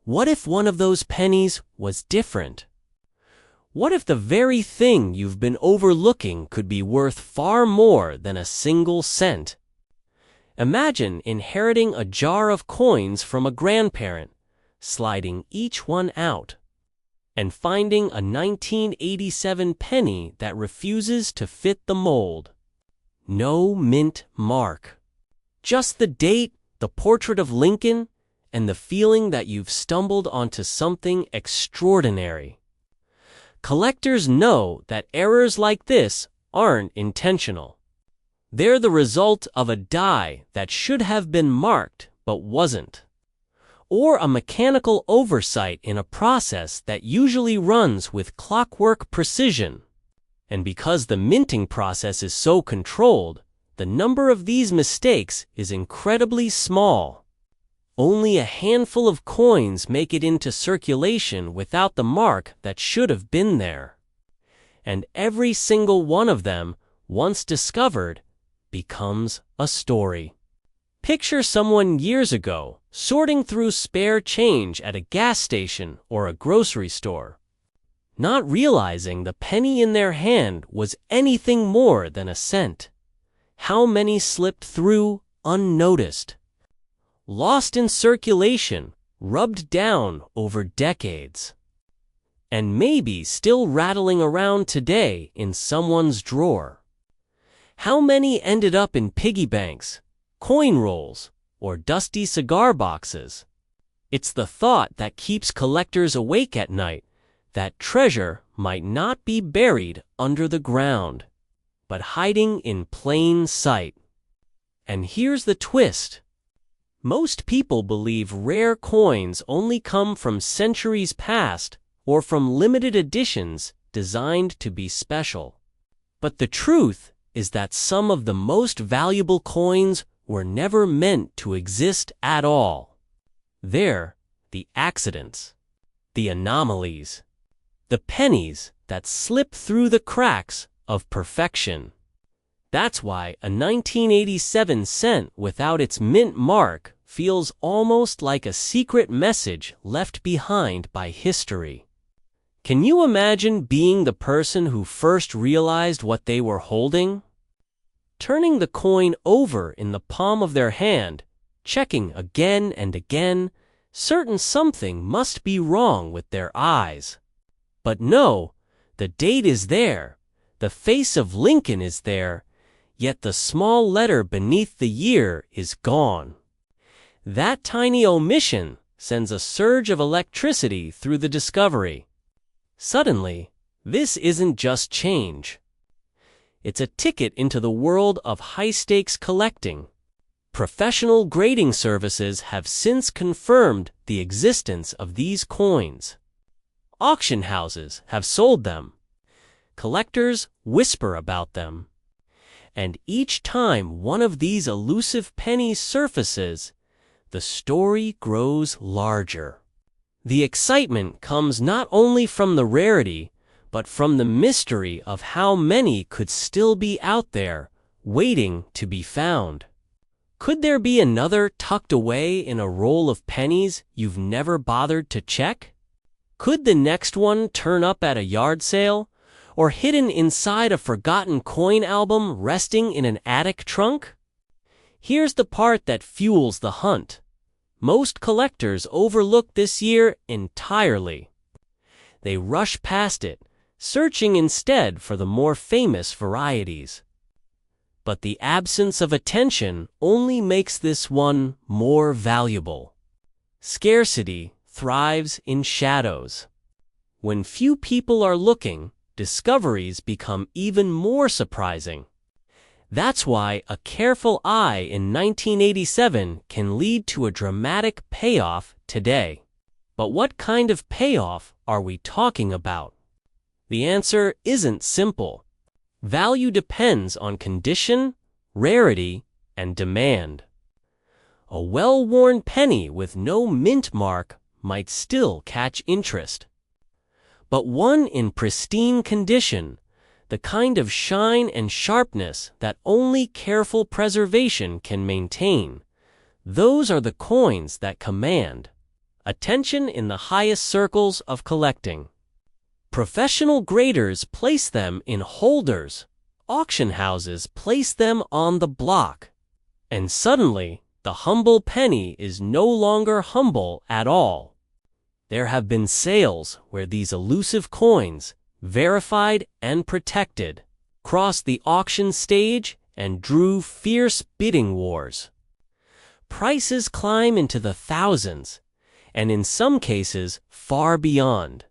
What if one of those pennies was different? What if the very thing you've been overlooking could be worth far more than a single cent? Imagine inheriting a jar of coins from a grandparent, sliding each one out, and finding a 1987 penny that refuses to fit the mold. No mint mark. Just the date, the portrait of Lincoln, and the feeling that you've stumbled onto something extraordinary. Collectors know that errors like this aren't intentional. They're the result of a die that should have been marked but wasn't, or a mechanical oversight in a process that usually runs with clockwork precision. And because the minting process is so controlled, the number of these mistakes is incredibly small. Only a handful of coins make it into circulation without the mark that should have been there. And every single one of them, once discovered, becomes a story. Picture someone years ago sorting through spare change at a gas station or a grocery store, not realizing the penny in their hand was anything more than a cent. How many slipped through unnoticed? Lost in circulation, rubbed down over decades, and maybe still rattling around today in someone's drawer. How many ended up in piggy banks, coin rolls, or dusty cigar boxes? It's the thought that keeps collectors awake at night, that treasure might not be buried under the ground, but hiding in plain sight. And here's the twist. Most people believe rare coins only come from centuries past or from limited editions designed to be special. But the truth is that some of the most valuable coins were never meant to exist at all. They're the accidents, the anomalies, the pennies that slip through the cracks of perfection. That's why a 1987 cent without its mint mark feels almost like a secret message left behind by history. Can you imagine being the person who first realized what they were holding? Turning the coin over in the palm of their hand, checking again and again, certain something must be wrong with their eyes. But no, the date is there, the face of Lincoln is there, yet the small letter beneath the year is gone. That tiny omission sends a surge of electricity through the discovery. Suddenly, this isn't just change. It's a ticket into the world of high-stakes collecting. Professional grading services have since confirmed the existence of these coins. Auction houses have sold them. Collectors whisper about them. And each time one of these elusive pennies surfaces, the story grows larger. The excitement comes not only from the rarity, but from the mystery of how many could still be out there, waiting to be found. Could there be another tucked away in a roll of pennies you've never bothered to check? Could the next one turn up at a yard sale, or hidden inside a forgotten coin album resting in an attic trunk? Here's the part that fuels the hunt. Most collectors overlook this year entirely. They rush past it, searching instead for the more famous varieties. But the absence of attention only makes this one more valuable. Scarcity thrives in shadows. When few people are looking, discoveries become even more surprising. That's why a careful eye in 1987 can lead to a dramatic payoff today. But what kind of payoff are we talking about? The answer isn't simple. Value depends on condition, rarity, and demand. A well-worn penny with no mint mark might still catch interest. But one in pristine condition, the kind of shine and sharpness that only careful preservation can maintain, those are the coins that command attention in the highest circles of collecting. Professional graders place them in holders, auction houses place them on the block, and suddenly the humble penny is no longer humble at all. There have been sales where these elusive coins, verified and protected, crossed the auction stage and drew fierce bidding wars. Prices climb into the thousands, and in some cases far beyond.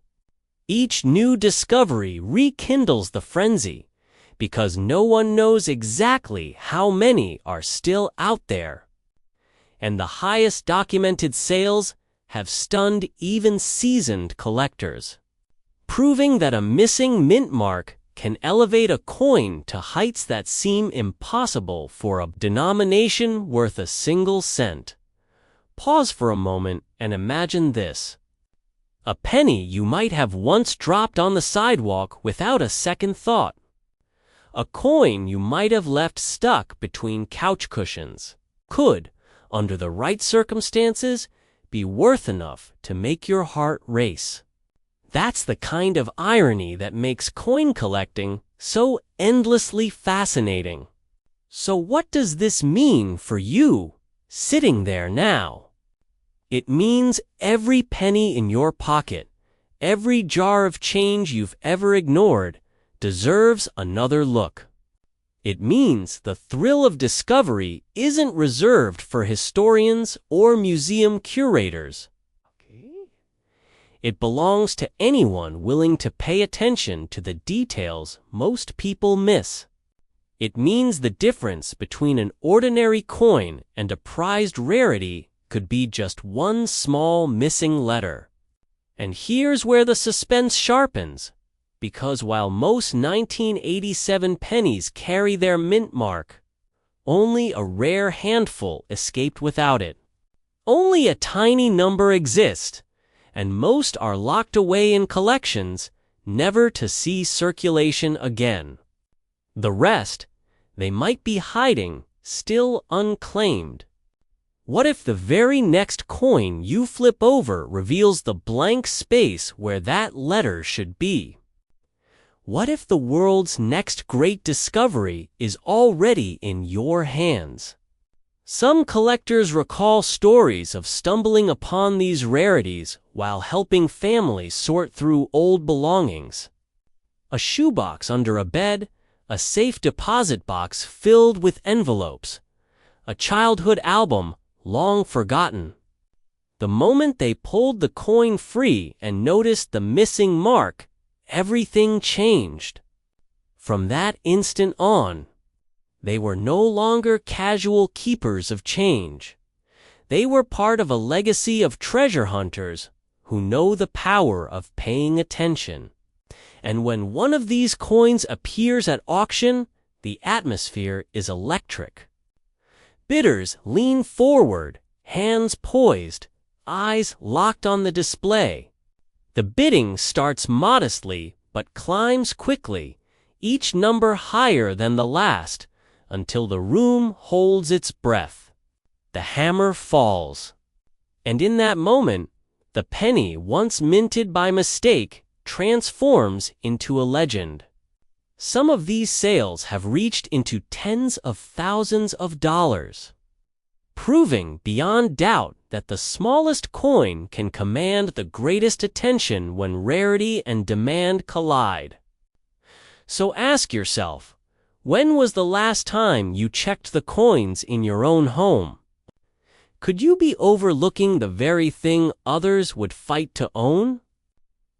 Each new discovery rekindles the frenzy, because no one knows exactly how many are still out there. And the highest documented sales have stunned even seasoned collectors, proving that a missing mint mark can elevate a coin to heights that seem impossible for a denomination worth a single cent. Pause for a moment and imagine this. A penny you might have once dropped on the sidewalk without a second thought. A coin you might have left stuck between couch cushions could, under the right circumstances, be worth enough to make your heart race. That's the kind of irony that makes coin collecting so endlessly fascinating. So what does this mean for you, sitting there now? It means every penny in your pocket, every jar of change you've ever ignored, deserves another look. It means the thrill of discovery isn't reserved for historians or museum curators. It belongs to anyone willing to pay attention to the details most people miss. It means the difference between an ordinary coin and a prized rarity could be just one small missing letter. And here's where the suspense sharpens. Because while most 1987 pennies carry their mint mark, only a rare handful escaped without it. Only a tiny number exist, and most are locked away in collections, never to see circulation again. The rest, they might be hiding, still unclaimed. What if the very next coin you flip over reveals the blank space where that letter should be? What if the world's next great discovery is already in your hands? Some collectors recall stories of stumbling upon these rarities while helping families sort through old belongings. A shoebox under a bed, a safe deposit box filled with envelopes, a childhood album long forgotten. The moment they pulled the coin free and noticed the missing mark, everything changed. From that instant on, they were no longer casual keepers of change. They were part of a legacy of treasure hunters who know the power of paying attention. And when one of these coins appears at auction, the atmosphere is electric. Bidders lean forward, hands poised, eyes locked on the display. The bidding starts modestly but climbs quickly, each number higher than the last, until the room holds its breath. The hammer falls. And in that moment, the penny once minted by mistake transforms into a legend. Some of these sales have reached into tens of thousands of dollars, proving beyond doubt that the smallest coin can command the greatest attention when rarity and demand collide. So ask yourself, when was the last time you checked the coins in your own home? Could you be overlooking the very thing others would fight to own?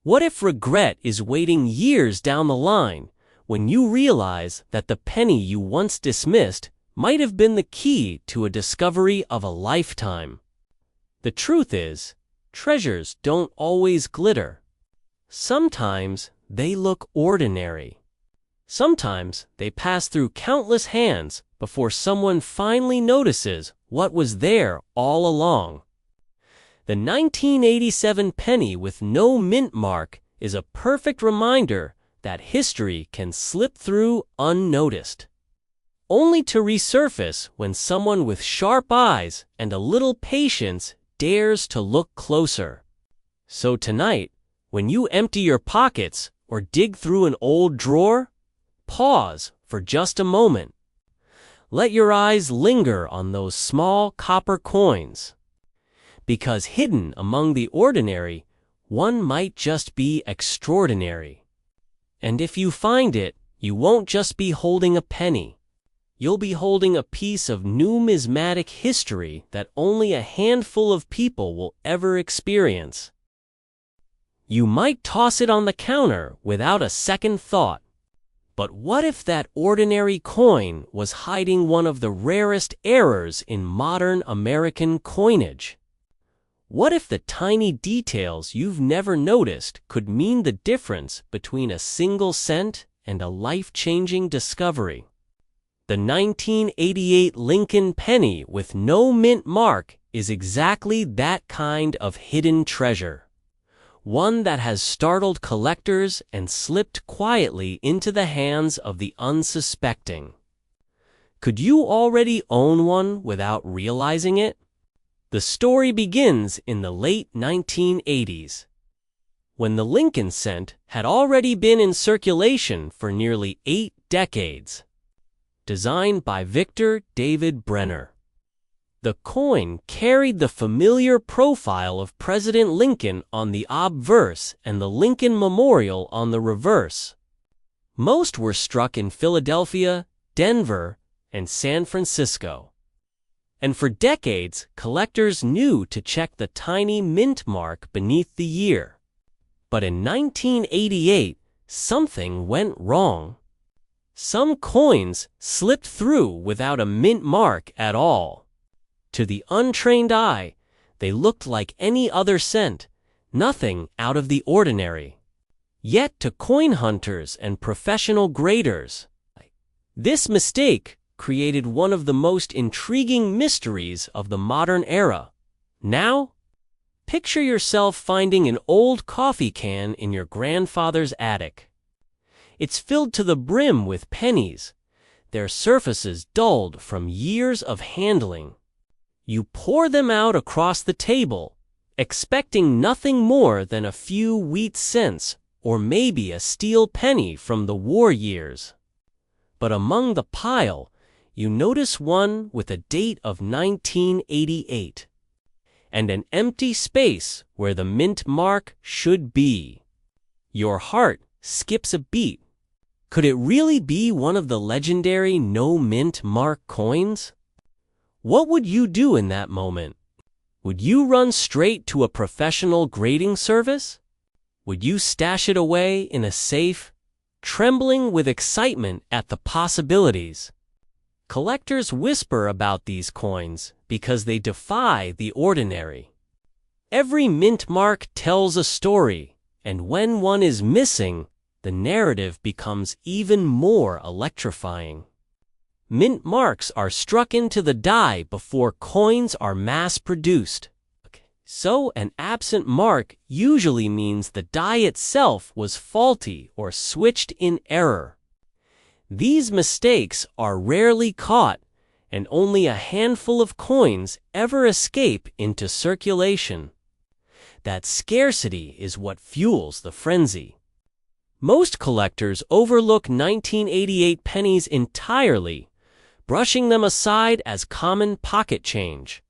What if regret is waiting years down the line when you realize that the penny you once dismissed might have been the key to a discovery of a lifetime? The truth is, treasures don't always glitter. Sometimes they look ordinary. Sometimes they pass through countless hands before someone finally notices what was there all along. The 1987 penny with no mint mark is a perfect reminder that history can slip through unnoticed, only to resurface when someone with sharp eyes and a little patience dares to look closer. So tonight, when you empty your pockets or dig through an old drawer, pause for just a moment. Let your eyes linger on those small copper coins, because hidden among the ordinary, one might just be extraordinary. And if you find it, you won't just be holding a penny. You'll be holding a piece of numismatic history that only a handful of people will ever experience. You might toss it on the counter without a second thought. But what if that ordinary coin was hiding one of the rarest errors in modern American coinage? What if the tiny details you've never noticed could mean the difference between a single cent and a life-changing discovery? The 1988 Lincoln penny with no mint mark is exactly that kind of hidden treasure. One that has startled collectors and slipped quietly into the hands of the unsuspecting. Could you already own one without realizing it? The story begins in the late 1980s, when the Lincoln cent had already been in circulation for nearly 8 decades. Designed by Victor David Brenner, the coin carried the familiar profile of President Lincoln on the obverse and the Lincoln Memorial on the reverse. Most were struck in Philadelphia, Denver, and San Francisco. And for decades, collectors knew to check the tiny mint mark beneath the year. But in 1988, something went wrong. Some coins slipped through without a mint mark at all. To the untrained eye, they looked like any other cent, nothing out of the ordinary. Yet to coin hunters and professional graders, this mistake created one of the most intriguing mysteries of the modern era. Now, picture yourself finding an old coffee can in your grandfather's attic. It's filled to the brim with pennies, their surfaces dulled from years of handling. You pour them out across the table, expecting nothing more than a few wheat cents or maybe a steel penny from the war years. But among the pile, you notice one with a date of 1988, and an empty space where the mint mark should be. Your heart skips a beat. Could it really be one of the legendary no mint mark coins? What would you do in that moment? Would you run straight to a professional grading service? Would you stash it away in a safe, trembling with excitement at the possibilities? Collectors whisper about these coins because they defy the ordinary. Every mint mark tells a story, and when one is missing, the narrative becomes even more electrifying. Mint marks are struck into the die before coins are mass-produced. So an absent mark usually means the die itself was faulty or switched in error. These mistakes are rarely caught, and only a handful of coins ever escape into circulation. That scarcity is what fuels the frenzy. Most collectors overlook 1988 pennies entirely, brushing them aside as common pocket change.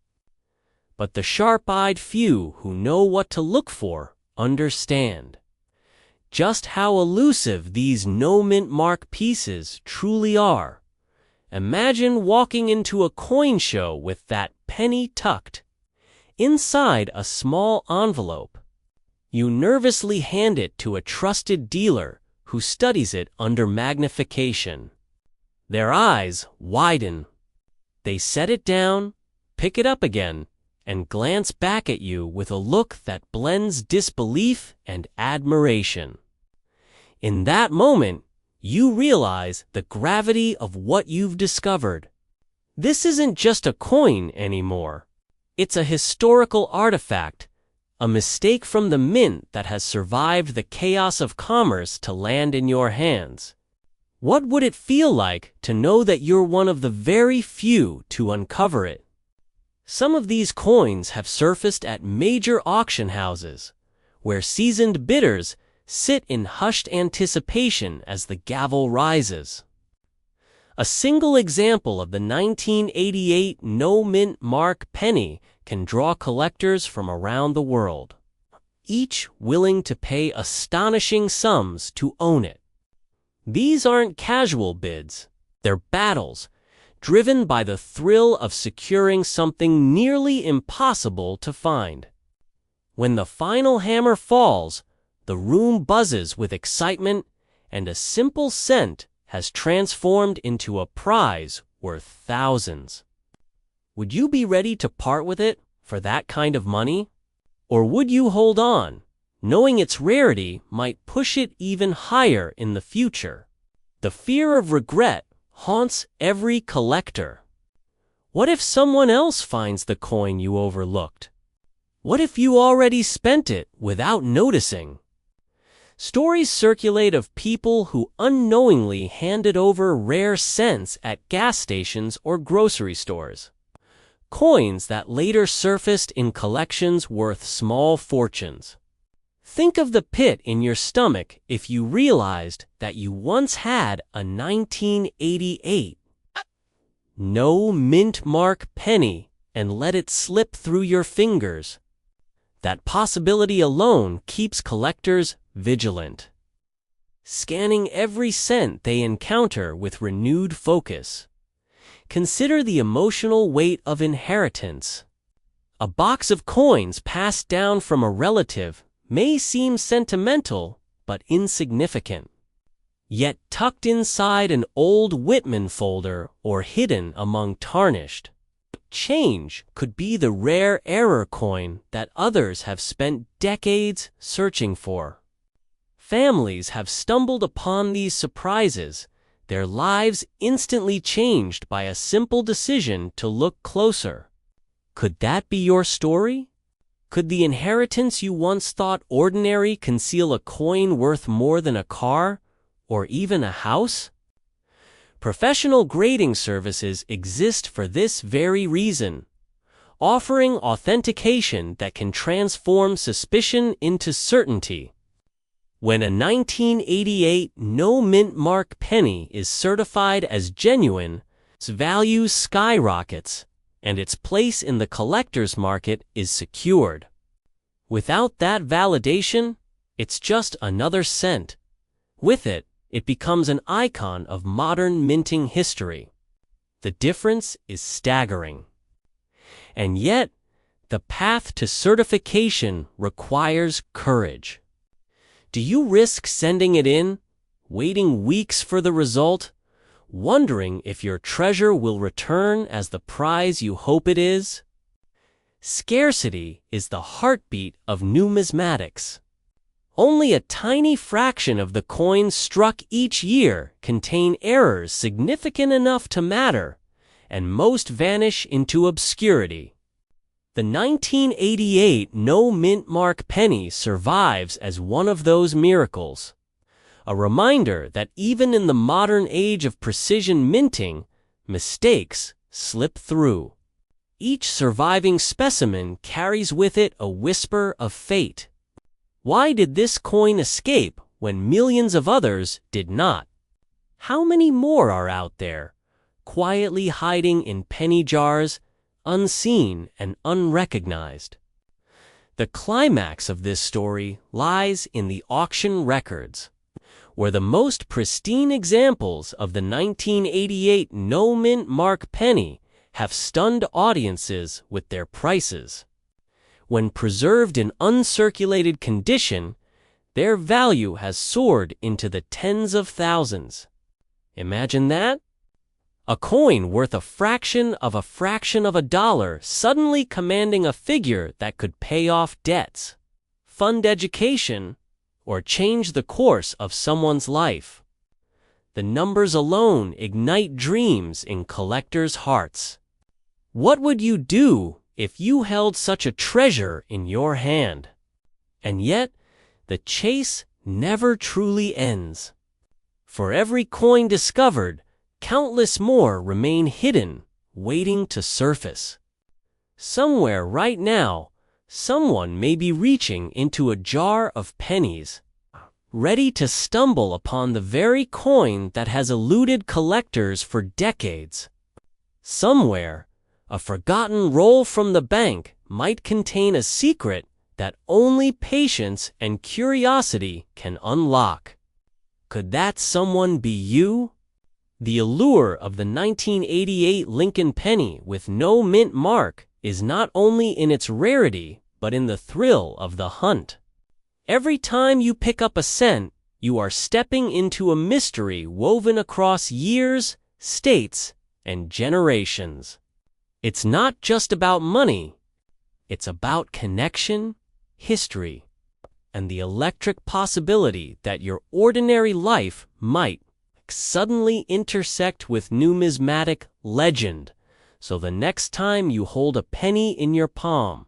But the sharp-eyed few who know what to look for understand just how elusive these no-mint mark pieces truly are. Imagine walking into a coin show with that penny tucked inside a small envelope. You nervously hand it to a trusted dealer who studies it under magnification. Their eyes widen. They set it down, pick it up again, and glance back at you with a look that blends disbelief and admiration. In that moment, you realize the gravity of what you've discovered. This isn't just a coin anymore. It's a historical artifact, a mistake from the mint that has survived the chaos of commerce to land in your hands. What would it feel like to know that you're one of the very few to uncover it? Some of these coins have surfaced at major auction houses, where seasoned bidders sit in hushed anticipation as the gavel rises. A single example of the 1988 no-mint mark penny can draw collectors from around the world, each willing to pay astonishing sums to own it. These aren't casual bids, they're battles, driven by the thrill of securing something nearly impossible to find. When the final hammer falls, the room buzzes with excitement, and a simple cent has transformed into a prize worth thousands. Would you be ready to part with it for that kind of money? Or would you hold on, knowing its rarity might push it even higher in the future? The fear of regret haunts every collector. What if someone else finds the coin you overlooked? What if you already spent it without noticing? Stories circulate of people who unknowingly handed over rare cents at gas stations or grocery stores. Coins that later surfaced in collections worth small fortunes. Think of the pit in your stomach if you realized that you once had a 1988 no-mint mark penny and let it slip through your fingers. That possibility alone keeps collectors vigilant, scanning every cent they encounter with renewed focus. Consider the emotional weight of inheritance. A box of coins passed down from a relative may seem sentimental but insignificant. Yet tucked inside an old Whitman folder or hidden among tarnished change could be the rare error coin that others have spent decades searching for. Families have stumbled upon these surprises, their lives instantly changed by a simple decision to look closer. Could that be your story? Could the inheritance you once thought ordinary conceal a coin worth more than a car, or even a house? Professional grading services exist for this very reason, offering authentication that can transform suspicion into certainty. When a 1988 no-mint mark penny is certified as genuine, its value skyrockets, and its place in the collector's market is secured. Without that validation, it's just another cent. With it, it becomes an icon of modern minting history. The difference is staggering. And yet, the path to certification requires courage. Do you risk sending it in, waiting weeks for the result, wondering if your treasure will return as the prize you hope it is? Scarcity is the heartbeat of numismatics. Only a tiny fraction of the coins struck each year contain errors significant enough to matter, and most vanish into obscurity. The 1988 no-mint mark penny survives as one of those miracles, a reminder that even in the modern age of precision minting, mistakes slip through. Each surviving specimen carries with it a whisper of fate. Why did this coin escape when millions of others did not? How many more are out there, quietly hiding in penny jars, unseen and unrecognized? The climax of this story lies in the auction records, where the most pristine examples of the 1988 no-mint mark penny have stunned audiences with their prices. When preserved in uncirculated condition, their value has soared into the tens of thousands. Imagine that? A coin worth a fraction of a dollar suddenly commanding a figure that could pay off debts, fund education, or change the course of someone's life. The numbers alone ignite dreams in collectors' hearts. What would you do if you held such a treasure in your hand? And yet, the chase never truly ends. For every coin discovered, countless more remain hidden, waiting to surface. Somewhere right now, someone may be reaching into a jar of pennies, ready to stumble upon the very coin that has eluded collectors for decades. Somewhere, a forgotten roll from the bank might contain a secret that only patience and curiosity can unlock. Could that someone be you? The allure of the 1988 Lincoln penny with no mint mark is not only in its rarity, but in the thrill of the hunt. Every time you pick up a cent, you are stepping into a mystery woven across years, states, and generations. It's not just about money. It's about connection, history, and the electric possibility that your ordinary life might suddenly intersect with numismatic legend. So the next time you hold a penny in your palm,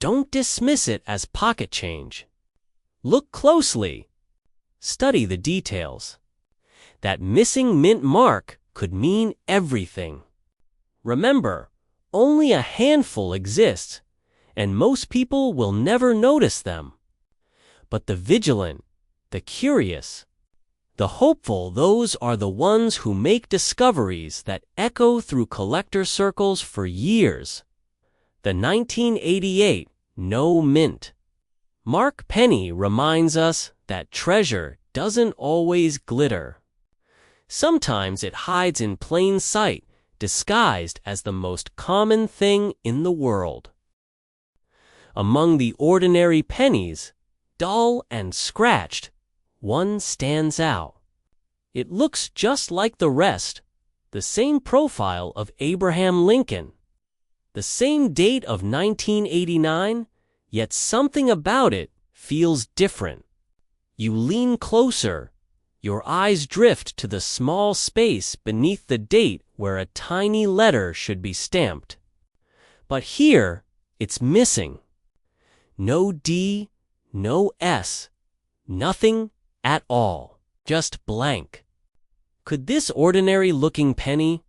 don't dismiss it as pocket change. Look closely. Study the details. That missing mint mark could mean everything. Remember, only a handful exist, and most people will never notice them. But the vigilant, the curious, the hopeful, those are the ones who make discoveries that echo through collector circles for years. The 1988 no mint mark penny reminds us that treasure doesn't always glitter. Sometimes it hides in plain sight, disguised as the most common thing in the world. Among the ordinary pennies, dull and scratched, one stands out. It looks just like the rest, the same profile of Abraham Lincoln, the same date of 1989, yet something about it feels different. You lean closer. Your eyes drift to the small space beneath the date where a tiny letter should be stamped. But here, it's missing. No D, no S, nothing at all, just blank. Could this ordinary-looking penny,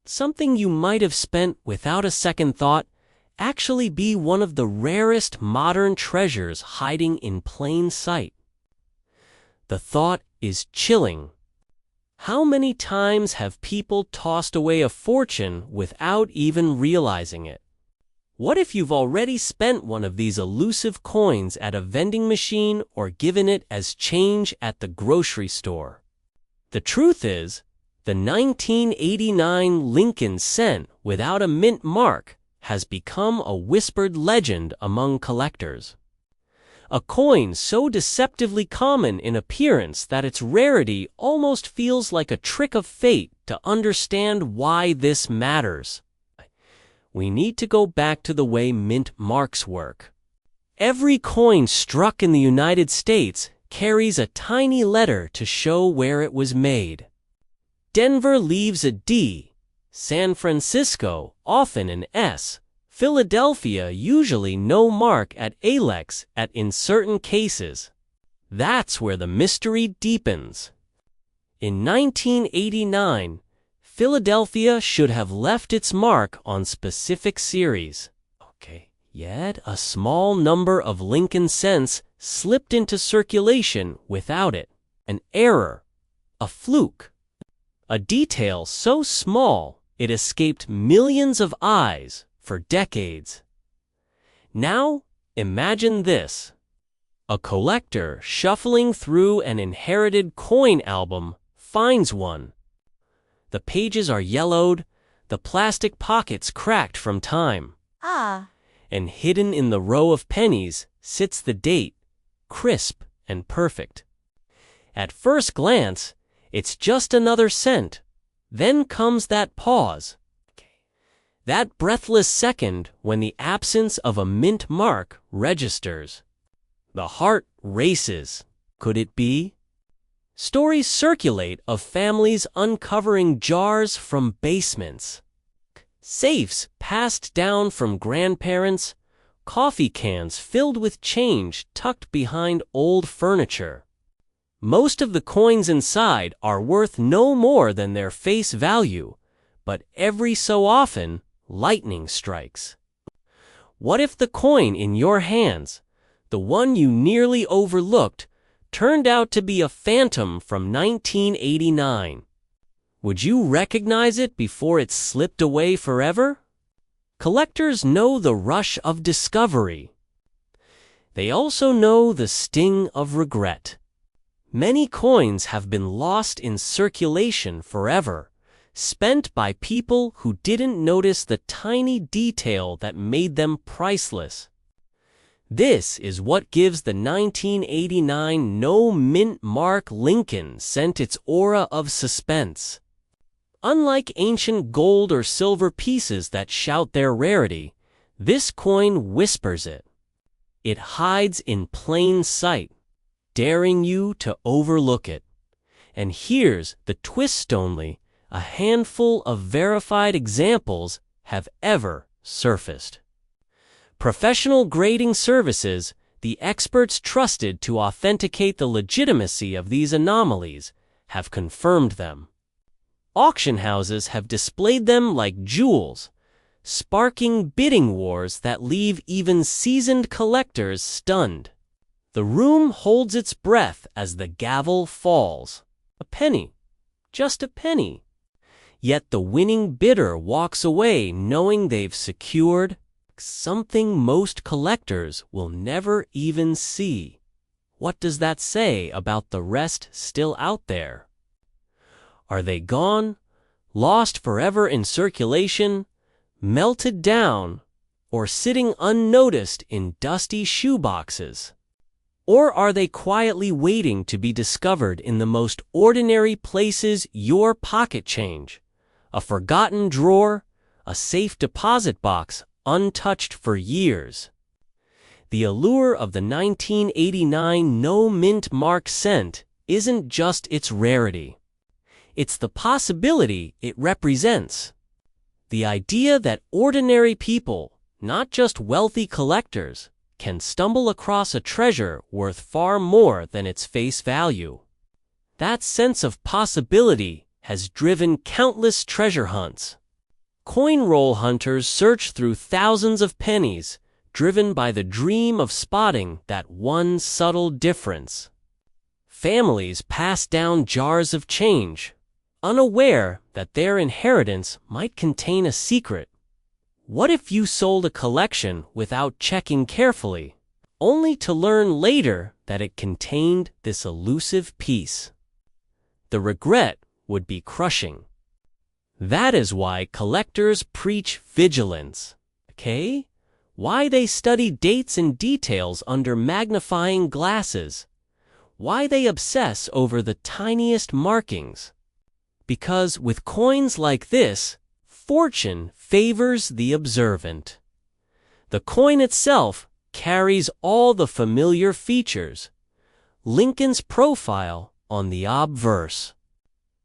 something you might have spent without a second thought, actually be one of the rarest modern treasures hiding in plain sight? The thought is chilling. How many times have people tossed away a fortune without even realizing it? What if you've already spent one of these elusive coins at a vending machine or given it as change at the grocery store? The truth is, the 1989 Lincoln cent without a mint mark has become a whispered legend among collectors. A coin so deceptively common in appearance that its rarity almost feels like a trick of fate. To understand why this matters, we need to go back to the way mint marks work. Every coin struck in the United States carries a tiny letter to show where it was made. Denver leaves a D, San Francisco often an S, Philadelphia usually no mark at Alex in certain cases. That's where the mystery deepens. In 1989, Philadelphia should have left its mark on specific series. Yet a small number of Lincoln cents slipped into circulation without it. An error, a fluke, a detail so small it escaped millions of eyes for decades. Now, imagine this. A collector shuffling through an inherited coin album finds one. The pages are yellowed, the plastic pockets cracked from time. And hidden in the row of pennies sits the date, crisp and perfect. At first glance, it's just another cent. Then comes that pause. That breathless second when the absence of a mint mark registers. The heart races. Could it be? Stories circulate of families uncovering jars from basements, safes passed down from grandparents, coffee cans filled with change tucked behind old furniture. Most of the coins inside are worth no more than their face value, but every so often, lightning strikes. What if the coin in your hands, the one you nearly overlooked, turned out to be a phantom from 1989? Would you recognize it before it slipped away forever? Collectors know the rush of discovery. They also know the sting of regret. Many coins have been lost in circulation forever, spent by people who didn't notice the tiny detail that made them priceless. This is what gives the 1989 no mint mark Lincoln cent its aura of suspense. Unlike ancient gold or silver pieces that shout their rarity, this coin whispers it. It hides in plain sight, daring you to overlook it. And here's the twist: only a handful of verified examples have ever surfaced. Professional grading services, the experts trusted to authenticate the legitimacy of these anomalies, have confirmed them. Auction houses have displayed them like jewels, sparking bidding wars that leave even seasoned collectors stunned. The room holds its breath as the gavel falls. A penny, just a penny. Yet the winning bidder walks away knowing they've secured something most collectors will never even see. What does that say about the rest still out there? Are they gone, lost forever in circulation, melted down, or sitting unnoticed in dusty shoeboxes? Or are they quietly waiting to be discovered in the most ordinary places: your pocket change, a forgotten drawer, a safe deposit box untouched for years? The allure of the 1989 no mint mark cent isn't just its rarity. It's the possibility it represents. The idea that ordinary people, not just wealthy collectors, can stumble across a treasure worth far more than its face value. That sense of possibility has driven countless treasure hunts. Coin roll hunters search through thousands of pennies, driven by the dream of spotting that one subtle difference. Families pass down jars of change, unaware that their inheritance might contain a secret. What if you sold a collection without checking carefully, only to learn later that it contained this elusive piece? The regret would be crushing. That is why collectors preach vigilance. Okay? Why they study dates and details under magnifying glasses. Why they obsess over the tiniest markings. Because with coins like this, fortune favors the observant. The coin itself carries all the familiar features. Lincoln's profile on the obverse,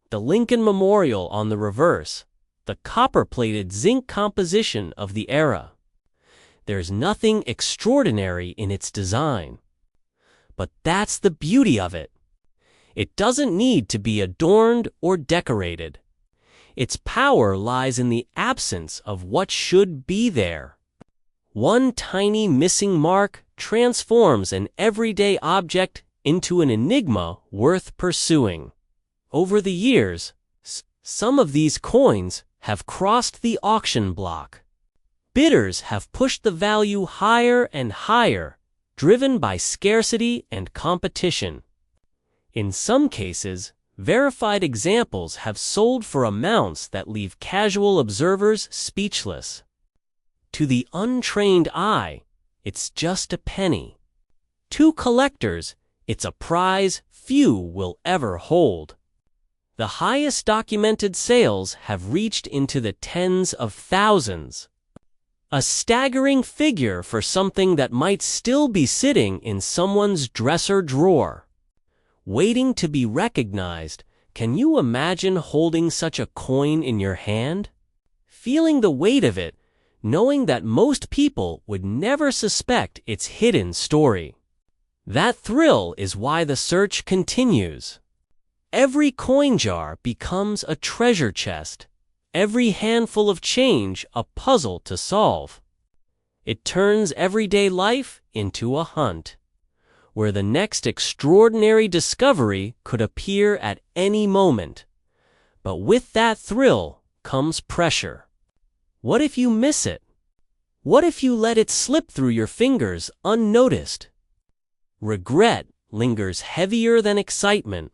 the Lincoln Memorial on the reverse, the copper-plated zinc composition of the era. There's nothing extraordinary in its design. But that's the beauty of it. It doesn't need to be adorned or decorated. Its power lies in the absence of what should be there. One tiny missing mark transforms an everyday object into an enigma worth pursuing. Over the years, some of these coins have crossed the auction block. Bidders have pushed the value higher and higher, driven by scarcity and competition. In some cases, verified examples have sold for amounts that leave casual observers speechless. To the untrained eye, it's just a penny. To collectors, it's a prize few will ever hold. The highest documented sales have reached into the tens of thousands. A staggering figure for something that might still be sitting in someone's dresser drawer. Waiting to be recognized, can you imagine holding such a coin in your hand? Feeling the weight of it, knowing that most people would never suspect its hidden story. That thrill is why the search continues. Every coin jar becomes a treasure chest. Every handful of change a puzzle to solve. It turns everyday life into a hunt, where the next extraordinary discovery could appear at any moment. But with that thrill comes pressure. What if you miss it? What if you let it slip through your fingers unnoticed? Regret lingers heavier than excitement.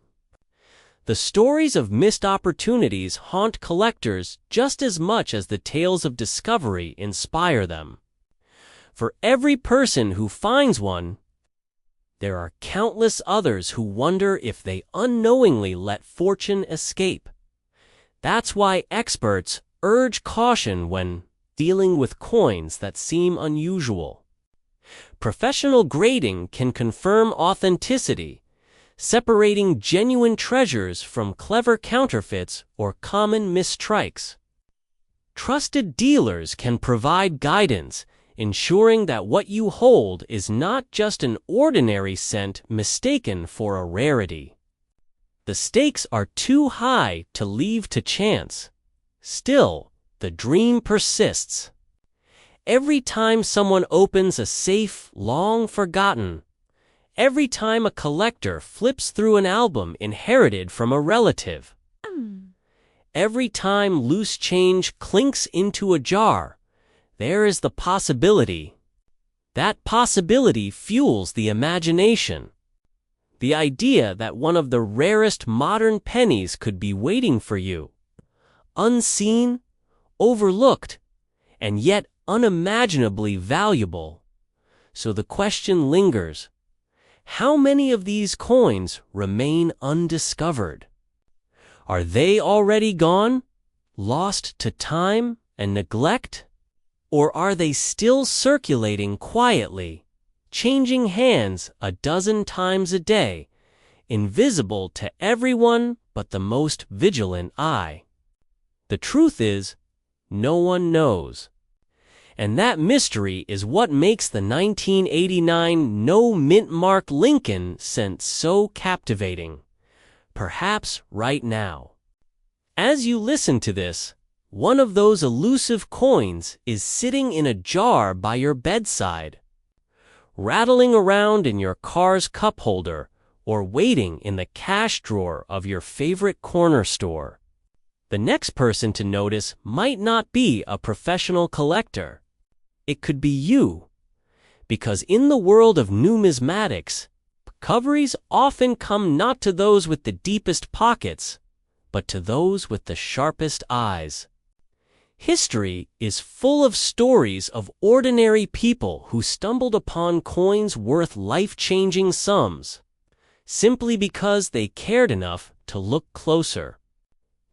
The stories of missed opportunities haunt collectors just as much as the tales of discovery inspire them. For every person who finds one, there are countless others who wonder if they unknowingly let fortune escape. That's why experts urge caution when dealing with coins that seem unusual. Professional grading can confirm authenticity, separating genuine treasures from clever counterfeits or common mistrikes. Trusted dealers can provide guidance, ensuring that what you hold is not just an ordinary cent mistaken for a rarity. The stakes are too high to leave to chance. Still, the dream persists. Every time someone opens a safe long forgotten, every time a collector flips through an album inherited from a relative, every time loose change clinks into a jar, there is the possibility. That possibility fuels the imagination. The idea that one of the rarest modern pennies could be waiting for you, unseen, overlooked, and yet unimaginably valuable. So the question lingers. How many of these coins remain undiscovered? Are they already gone, lost to time and neglect? Or are they still circulating quietly, changing hands a dozen times a day, invisible to everyone but the most vigilant eye? The truth is, no one knows. And that mystery is what makes the 1989 no mint mark Lincoln cent so captivating. Perhaps right now. As you listen to this, one of those elusive coins is sitting in a jar by your bedside, rattling around in your car's cup holder, or waiting in the cash drawer of your favorite corner store. The next person to notice might not be a professional collector. It could be you, because in the world of numismatics, discoveries often come not to those with the deepest pockets, but to those with the sharpest eyes. History is full of stories of ordinary people who stumbled upon coins worth life-changing sums, simply because they cared enough to look closer.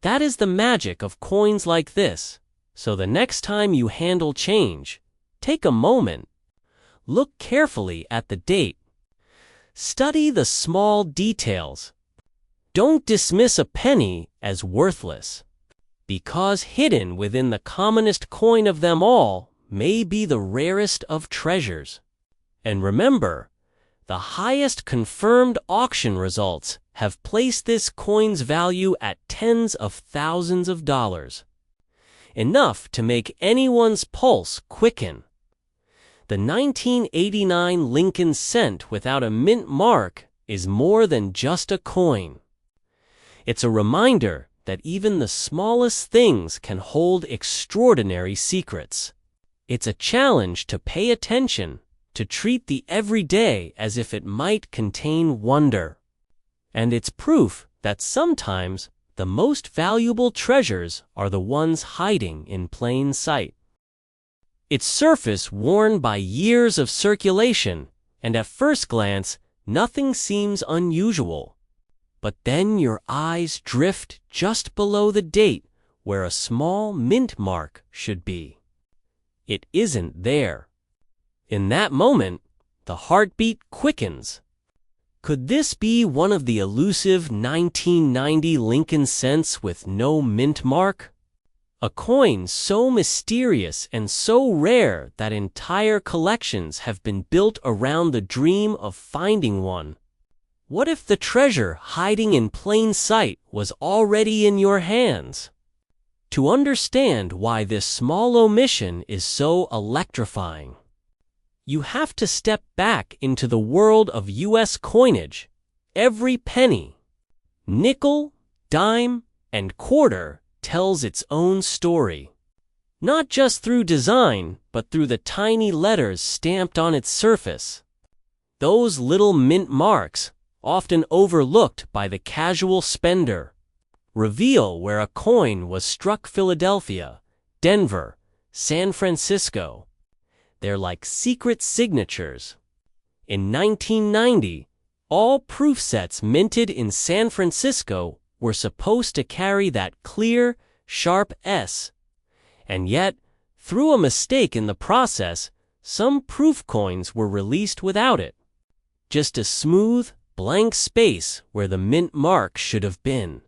That is the magic of coins like this. So the next time you handle change, take a moment. Look carefully at the date. Study the small details. Don't dismiss a penny as worthless, because hidden within the commonest coin of them all may be the rarest of treasures. And remember, the highest confirmed auction results have placed this coin's value at tens of thousands of dollars. Enough to make anyone's pulse quicken. The 1989 Lincoln cent without a mint mark is more than just a coin. It's a reminder that even the smallest things can hold extraordinary secrets. It's a challenge to pay attention, to treat the everyday as if it might contain wonder. And it's proof that sometimes the most valuable treasures are the ones hiding in plain sight. Its surface worn by years of circulation, and at first glance, nothing seems unusual. But then your eyes drift just below the date where a small mint mark should be. It isn't there. In that moment, the heartbeat quickens. Could this be one of the elusive 1990 Lincoln cents with no mint mark? A coin so mysterious and so rare that entire collections have been built around the dream of finding one. What if the treasure hiding in plain sight was already in your hands? To understand why this small omission is so electrifying, you have to step back into the world of U.S. coinage. Every penny, nickel, dime, and quarter tells its own story. Not just through design, but through the tiny letters stamped on its surface. Those little mint marks, often overlooked by the casual spender, reveal where a coin was struck: Philadelphia, Denver, San Francisco. They're like secret signatures. In 1990, all proof sets minted in San Francisco were supposed to carry that clear, sharp S. And yet, through a mistake in the process, some proof coins were released without it. Just a smooth, blank space where the mint mark should have been.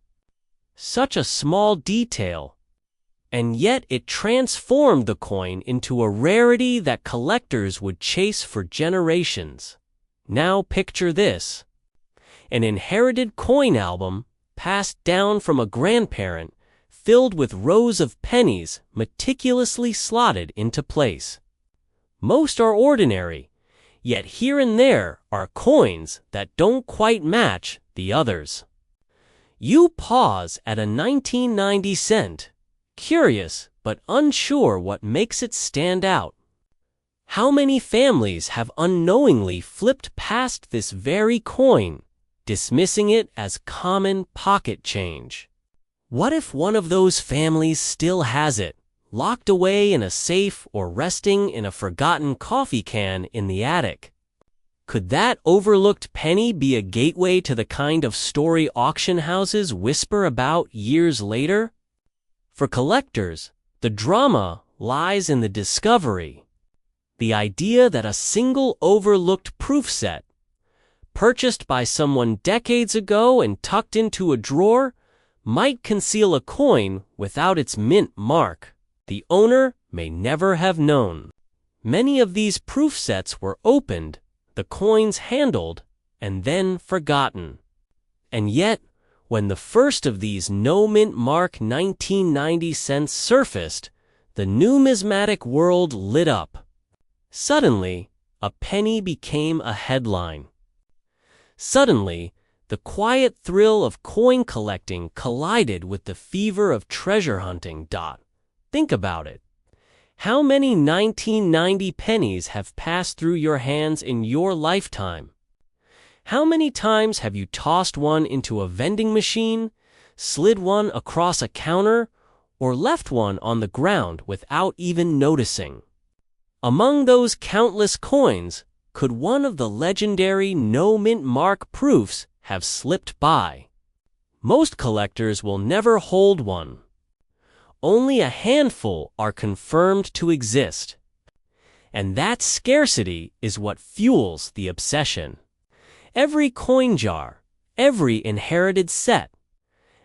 Such a small detail. And yet it transformed the coin into a rarity that collectors would chase for generations. Now picture this. An inherited coin album, passed down from a grandparent, filled with rows of pennies meticulously slotted into place. Most are ordinary, yet here and there are coins that don't quite match the others. You pause at a 1990 cent, curious but unsure what makes it stand out. How many families have unknowingly flipped past this very coin, dismissing it as common pocket change? What if one of those families still has it, locked away in a safe or resting in a forgotten coffee can in the attic? Could that overlooked penny be a gateway to the kind of story auction houses whisper about years later? For collectors, the drama lies in the discovery. The idea that a single overlooked proof set, purchased by someone decades ago and tucked into a drawer, might conceal a coin without its mint mark the owner may never have known. Many of these proof sets were opened, the coins handled, and then forgotten. And yet, when the first of these no mint mark 1990 cents surfaced, the numismatic world lit up. Suddenly, a penny became a headline. Suddenly, the quiet thrill of coin collecting collided with the fever of treasure hunting. Think about it. How many 1990 pennies have passed through your hands in your lifetime? How many times have you tossed one into a vending machine, slid one across a counter, or left one on the ground without even noticing. Among those countless coins, could one of the legendary no-mint mark proofs have slipped by? Most collectors will never hold one. Only a handful are confirmed to exist. And that scarcity is what fuels the obsession. Every coin jar, every inherited set,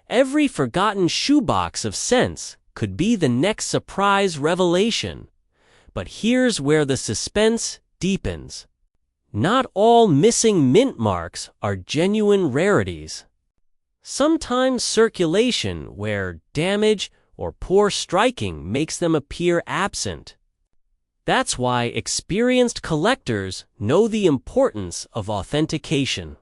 every forgotten shoebox of cents could be the next surprise revelation. But here's where the suspense deepens. Not all missing mint marks are genuine rarities. Sometimes circulation where damage or poor striking makes them appear absent. That's why experienced collectors know the importance of authentication.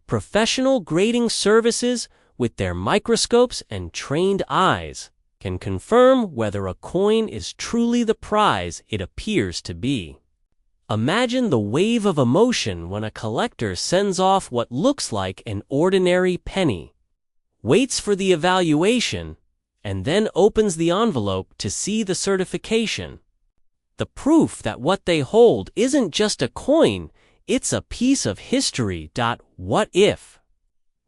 Professional grading services, with their microscopes and trained eyes, can confirm whether a coin is truly the prize it appears to be. Imagine the wave of emotion when a collector sends off what looks like an ordinary penny, waits for the evaluation, and then opens the envelope to see the certification. The proof that what they hold isn't just a coin, it's a piece of history. What if?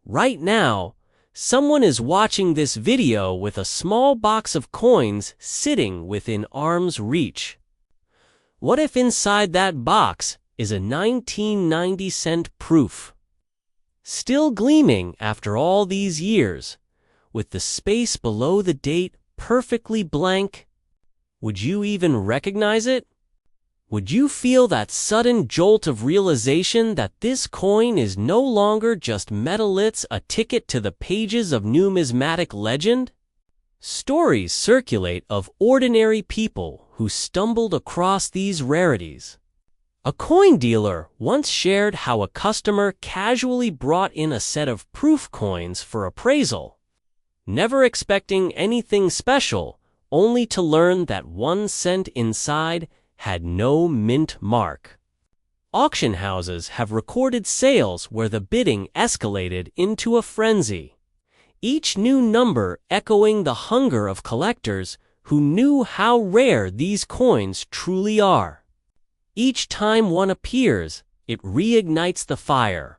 Right now, someone is watching this video with a small box of coins sitting within arm's reach. What if inside that box is a 1990-cent proof? Still gleaming after all these years, with the space below the date perfectly blank? Would you even recognize it? Would you feel that sudden jolt of realization that this coin is no longer just metallits, a ticket to the pages of numismatic legend? Stories circulate of ordinary people who stumbled across these rarities. A coin dealer once shared how a customer casually brought in a set of proof coins for appraisal, never expecting anything special, only to learn that 1 cent inside had no mint mark. Auction houses have recorded sales where the bidding escalated into a frenzy, each new number echoing the hunger of collectors who knew how rare these coins truly are. Each time one appears, it reignites the fire,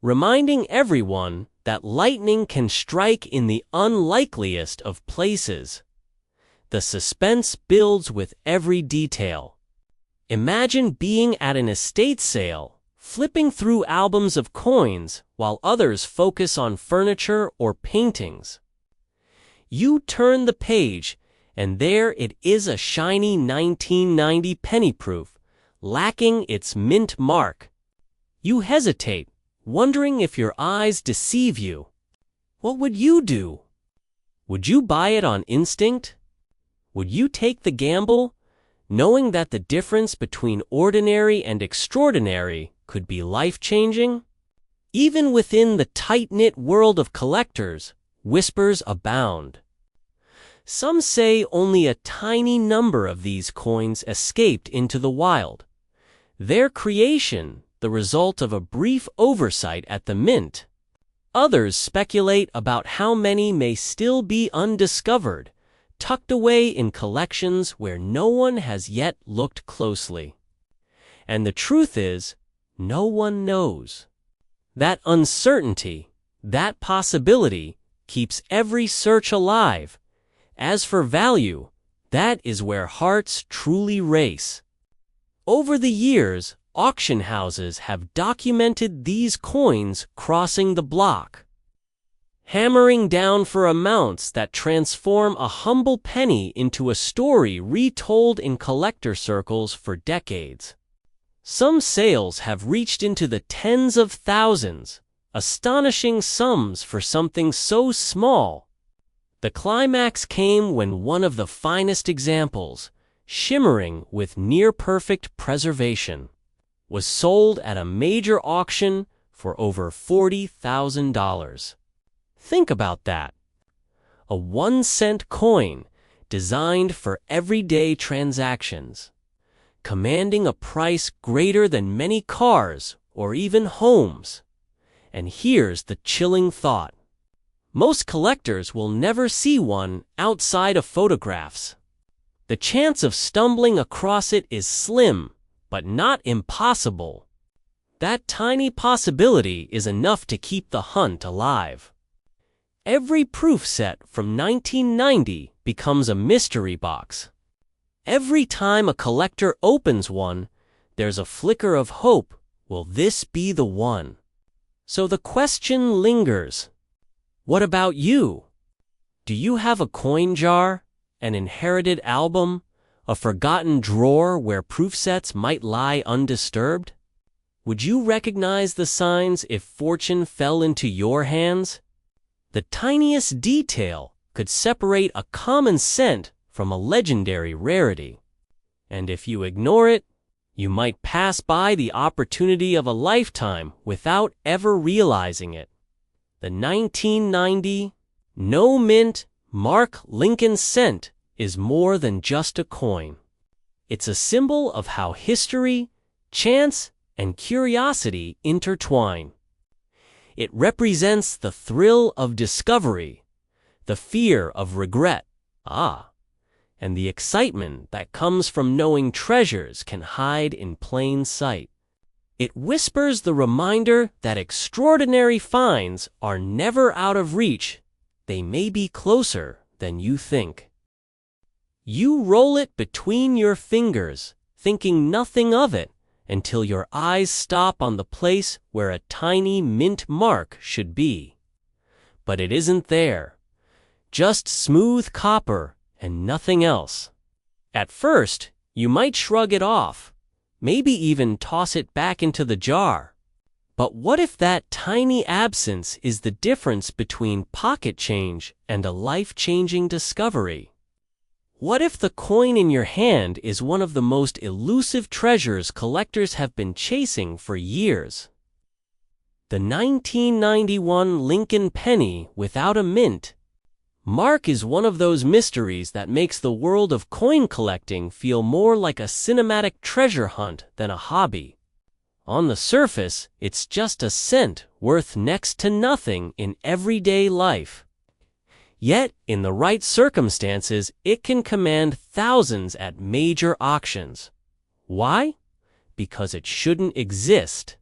reminding everyone that lightning can strike in the unlikeliest of places. The suspense builds with every detail. Imagine being at an estate sale, flipping through albums of coins while others focus on furniture or paintings. You turn the page, and there it is, a shiny 1990 penny proof, lacking its mint mark. You hesitate, wondering if your eyes deceive you. What would you do? Would you buy it on instinct? Would you take the gamble, knowing that the difference between ordinary and extraordinary could be life-changing? Even within the tight-knit world of collectors, whispers abound. Some say only a tiny number of these coins escaped into the wild, their creation the result of a brief oversight at the mint. Others speculate about how many may still be undiscovered, tucked away in collections where no one has yet looked closely. And the truth is, no one knows. That uncertainty, that possibility, keeps every search alive. As for value, that is where hearts truly race. Over the years, auction houses have documented these coins crossing the block, hammering down for amounts that transform a humble penny into a story retold in collector circles for decades. Some sales have reached into the tens of thousands, astonishing sums for something so small. The climax came when one of the finest examples, shimmering with near-perfect preservation, was sold at a major auction for over $40,000. Think about that. A 1-cent coin designed for everyday transactions, commanding a price greater than many cars or even homes. And here's the chilling thought. Most collectors will never see one outside of photographs. The chance of stumbling across it is slim, but not impossible. That tiny possibility is enough to keep the hunt alive. Every proof set from 1990 becomes a mystery box. Every time a collector opens one, there's a flicker of hope. Will this be the one? So the question lingers. What about you? Do you have a coin jar, an inherited album, a forgotten drawer where proof sets might lie undisturbed? Would you recognize the signs if fortune fell into your hands? The tiniest detail could separate a common cent from a legendary rarity. And if you ignore it, you might pass by the opportunity of a lifetime without ever realizing it. The 1990 No Mint Mark Lincoln cent is more than just a coin. It's a symbol of how history, chance, and curiosity intertwine. It represents the thrill of discovery, the fear of regret, and the excitement that comes from knowing treasures can hide in plain sight. It whispers the reminder that extraordinary finds are never out of reach. They may be closer than you think. You roll it between your fingers, thinking nothing of it, until your eyes stop on the place where a tiny mint mark should be. But it isn't there. Just smooth copper and nothing else. At first, you might shrug it off, maybe even toss it back into the jar. But what if that tiny absence is the difference between pocket change and a life-changing discovery? What if the coin in your hand is one of the most elusive treasures collectors have been chasing for years? The 1991 Lincoln penny without a mint mark is one of those mysteries that makes the world of coin collecting feel more like a cinematic treasure hunt than a hobby. On the surface, it's just a cent worth next to nothing in everyday life. Yet, in the right circumstances, it can command thousands at major auctions. Why? Because it shouldn't exist.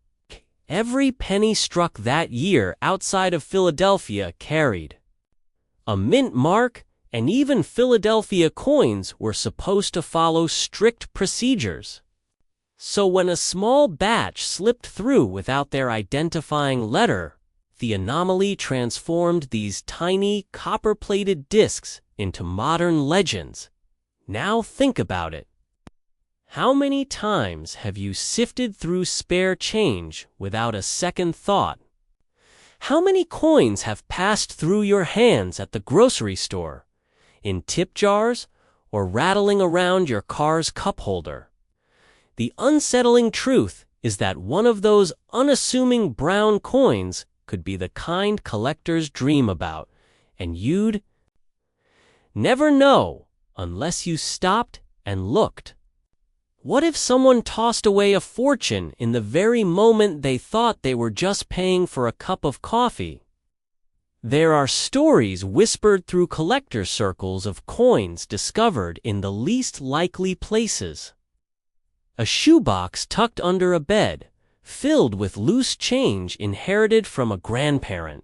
Every penny struck that year outside of Philadelphia carried a mint mark, and even Philadelphia coins were supposed to follow strict procedures. So when a small batch slipped through without their identifying letter, the anomaly transformed these tiny copper-plated discs into modern legends. Now think about it. How many times have you sifted through spare change without a second thought? How many coins have passed through your hands at the grocery store, in tip jars, or rattling around your car's cup holder? The unsettling truth is that one of those unassuming brown coins could be the kind collectors dream about, and you'd never know unless you stopped and looked. What if someone tossed away a fortune in the very moment they thought they were just paying for a cup of coffee? There are stories whispered through collector circles of coins discovered in the least likely places. A shoebox tucked under a bed, filled with loose change inherited from a grandparent.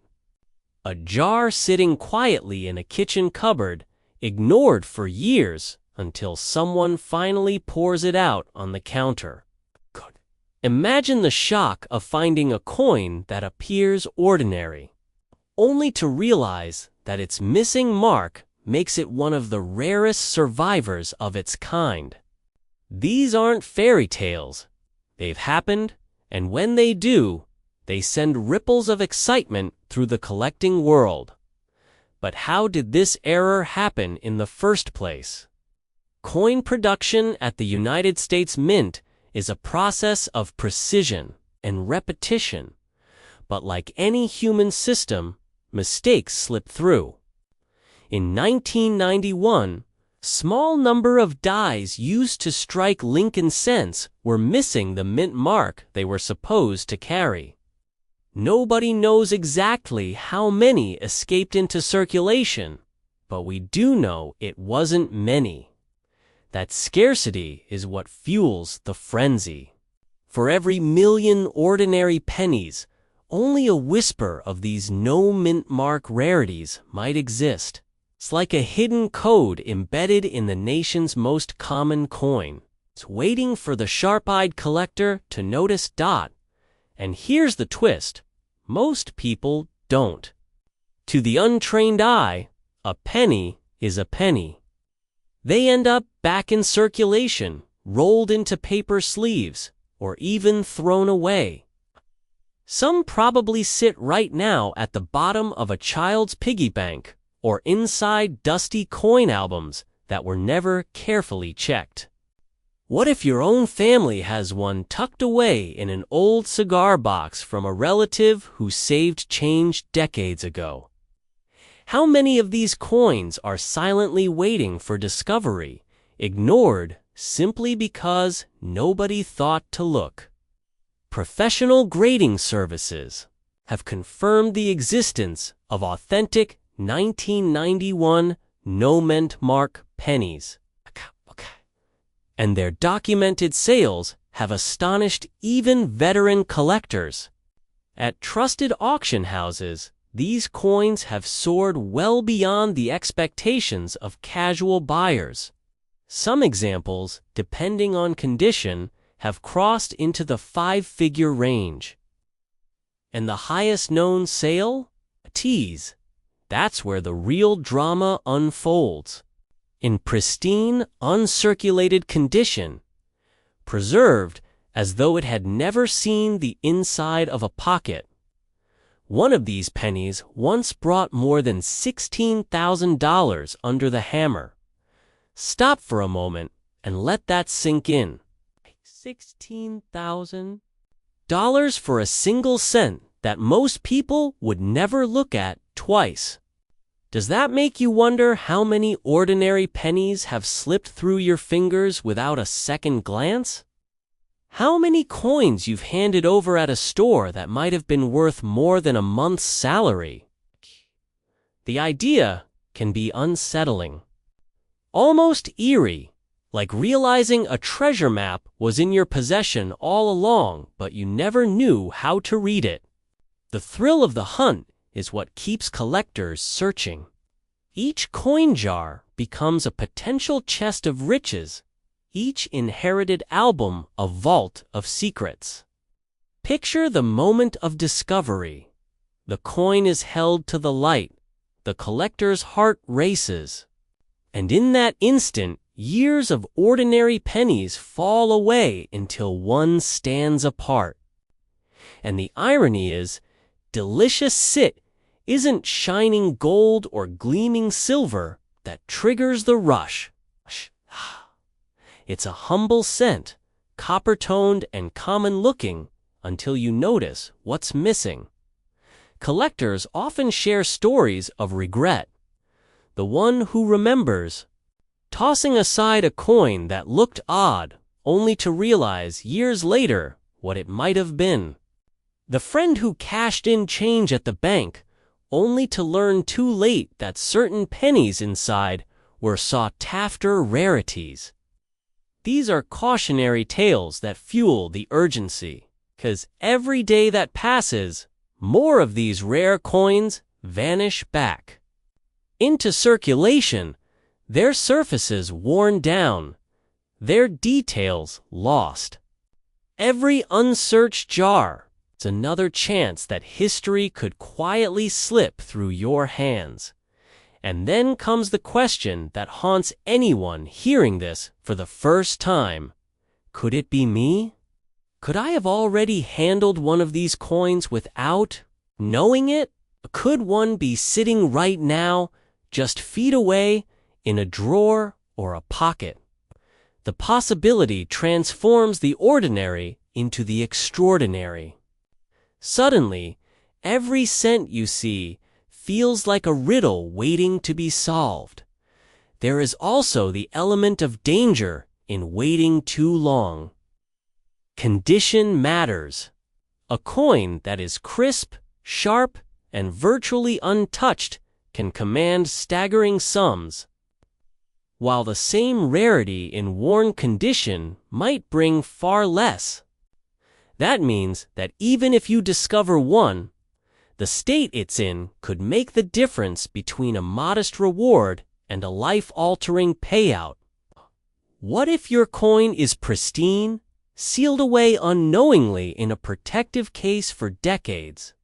A jar sitting quietly in a kitchen cupboard, ignored for years until someone finally pours it out on the counter. Imagine the shock of finding a coin that appears ordinary, only to realize that its missing mark makes it one of the rarest survivors of its kind. These aren't fairy tales. They've happened, and when they do, they send ripples of excitement through the collecting world. But how did this error happen in the first place? Coin production at the United States Mint is a process of precision and repetition. But like any human system, mistakes slip through. In 1991, small number of dies used to strike Lincoln cents were missing the mint mark they were supposed to carry. Nobody knows exactly how many escaped into circulation, but we do know it wasn't many. That scarcity is what fuels the frenzy. For every million ordinary pennies, only a whisper of these no-mint mark rarities might exist. It's like a hidden code embedded in the nation's most common coin. It's waiting for the sharp-eyed collector to notice. And here's the twist. Most people don't. To the untrained eye, a penny is a penny. They end up back in circulation, rolled into paper sleeves, or even thrown away. Some probably sit right now at the bottom of a child's piggy bank or inside dusty coin albums that were never carefully checked. What if your own family has one tucked away in an old cigar box from a relative who saved change decades ago? How many of these coins are silently waiting for discovery, ignored simply because nobody thought to look? Professional grading services have confirmed the existence of authentic 1991 no-mint mark pennies. And their documented sales have astonished even veteran collectors. At trusted auction houses, these coins have soared well beyond the expectations of casual buyers. Some examples, depending on condition, have crossed into the five-figure range. And the highest known sale? A tease. That's where the real drama unfolds. In pristine, uncirculated condition, preserved as though it had never seen the inside of a pocket. One of these pennies once brought more than $16,000 under the hammer. Stop for a moment and let that sink in. $16,000 for a single cent that most people would never look at twice. Does that make you wonder how many ordinary pennies have slipped through your fingers without a second glance? How many coins you've handed over at a store that might have been worth more than a month's salary? The idea can be unsettling. Almost eerie, like realizing a treasure map was in your possession all along, but you never knew how to read it. The thrill of the hunt is what keeps collectors searching. Each coin jar becomes a potential chest of riches, each inherited album a vault of secrets. Picture the moment of discovery. The coin is held to the light, the collector's heart races, and in that instant, years of ordinary pennies fall away until one stands apart. And the irony is, delicious sit isn't shining gold or gleaming silver that triggers the rush. It's a humble scent, copper-toned and common-looking, until you notice what's missing. Collectors often share stories of regret. The one who remembers tossing aside a coin that looked odd, only to realize years later what it might have been. The friend who cashed in change at the bank, only to learn too late that certain pennies inside were sought-after rarities. These are cautionary tales that fuel the urgency, 'cause every day that passes, more of these rare coins vanish back into circulation, their surfaces worn down, their details lost. Every unsearched jar is another chance that history could quietly slip through your hands. And then comes the question that haunts anyone hearing this for the first time. Could it be me? Could I have already handled one of these coins without knowing it? Could one be sitting right now, just feet away, in a drawer or a pocket? The possibility transforms the ordinary into the extraordinary. Suddenly, every cent you see feels like a riddle waiting to be solved. There is also the element of danger in waiting too long. Condition matters. A coin that is crisp, sharp, and virtually untouched can command staggering sums, while the same rarity in worn condition might bring far less. That means that even if you discover one, the state it's in could make the difference between a modest reward and a life-altering payout. What if your coin is pristine, sealed away unknowingly in a protective case for decades?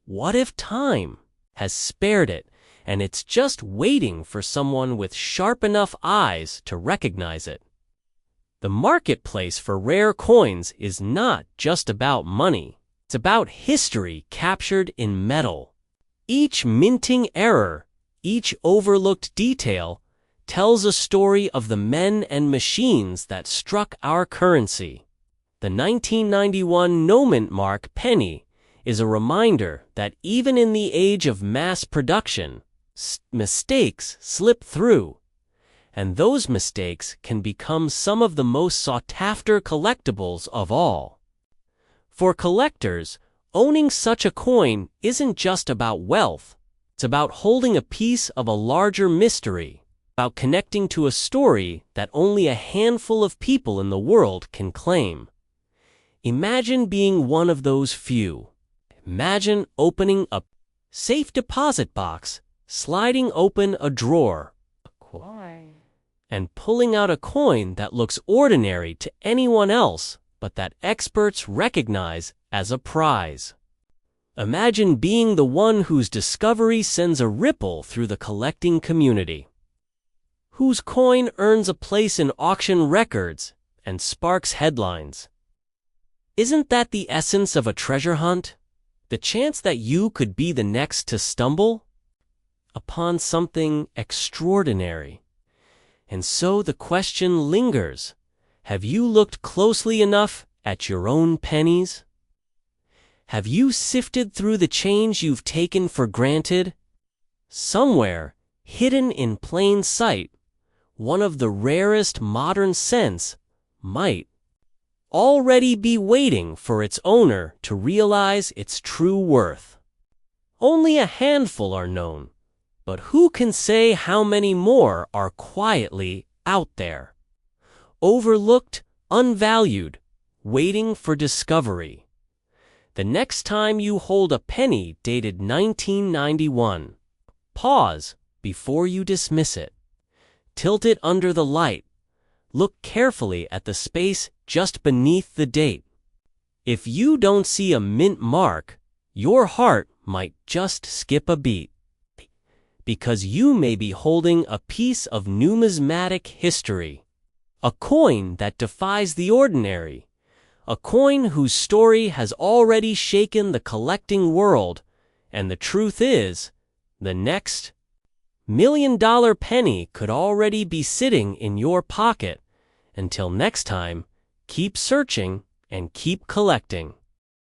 What if time has spared it and it's just waiting for someone with sharp enough eyes to recognize it? The marketplace for rare coins is not just about money. It's about history captured in metal. Each minting error, each overlooked detail, tells a story of the men and machines that struck our currency. The 1991 No-Mint Mark penny is a reminder that even in the age of mass production, mistakes slip through, and those mistakes can become some of the most sought-after collectibles of all. For collectors, owning such a coin isn't just about wealth. It's about holding a piece of a larger mystery, about connecting to a story that only a handful of people in the world can claim. Imagine being one of those few. Imagine opening a safe deposit box, sliding open a drawer, and pulling out a coin that looks ordinary to anyone else, but that experts recognize as a prize. Imagine being the one whose discovery sends a ripple through the collecting community, whose coin earns a place in auction records and sparks headlines. Isn't that the essence of a treasure hunt? The chance that you could be the next to stumble upon something extraordinary. And so the question lingers. Have you looked closely enough at your own pennies? Have you sifted through the change you've taken for granted? Somewhere, hidden in plain sight, one of the rarest modern cents might already be waiting for its owner to realize its true worth. Only a handful are known, but who can say how many more are quietly out there? Overlooked, unvalued, waiting for discovery. The next time you hold a penny dated 1991, pause before you dismiss it. Tilt it under the light. Look carefully at the space just beneath the date. If you don't see a mint mark, your heart might just skip a beat, because you may be holding a piece of numismatic history. A coin that defies the ordinary. A coin whose story has already shaken the collecting world. And the truth is, the next $1 million penny could already be sitting in your pocket. Until next time, keep searching and keep collecting.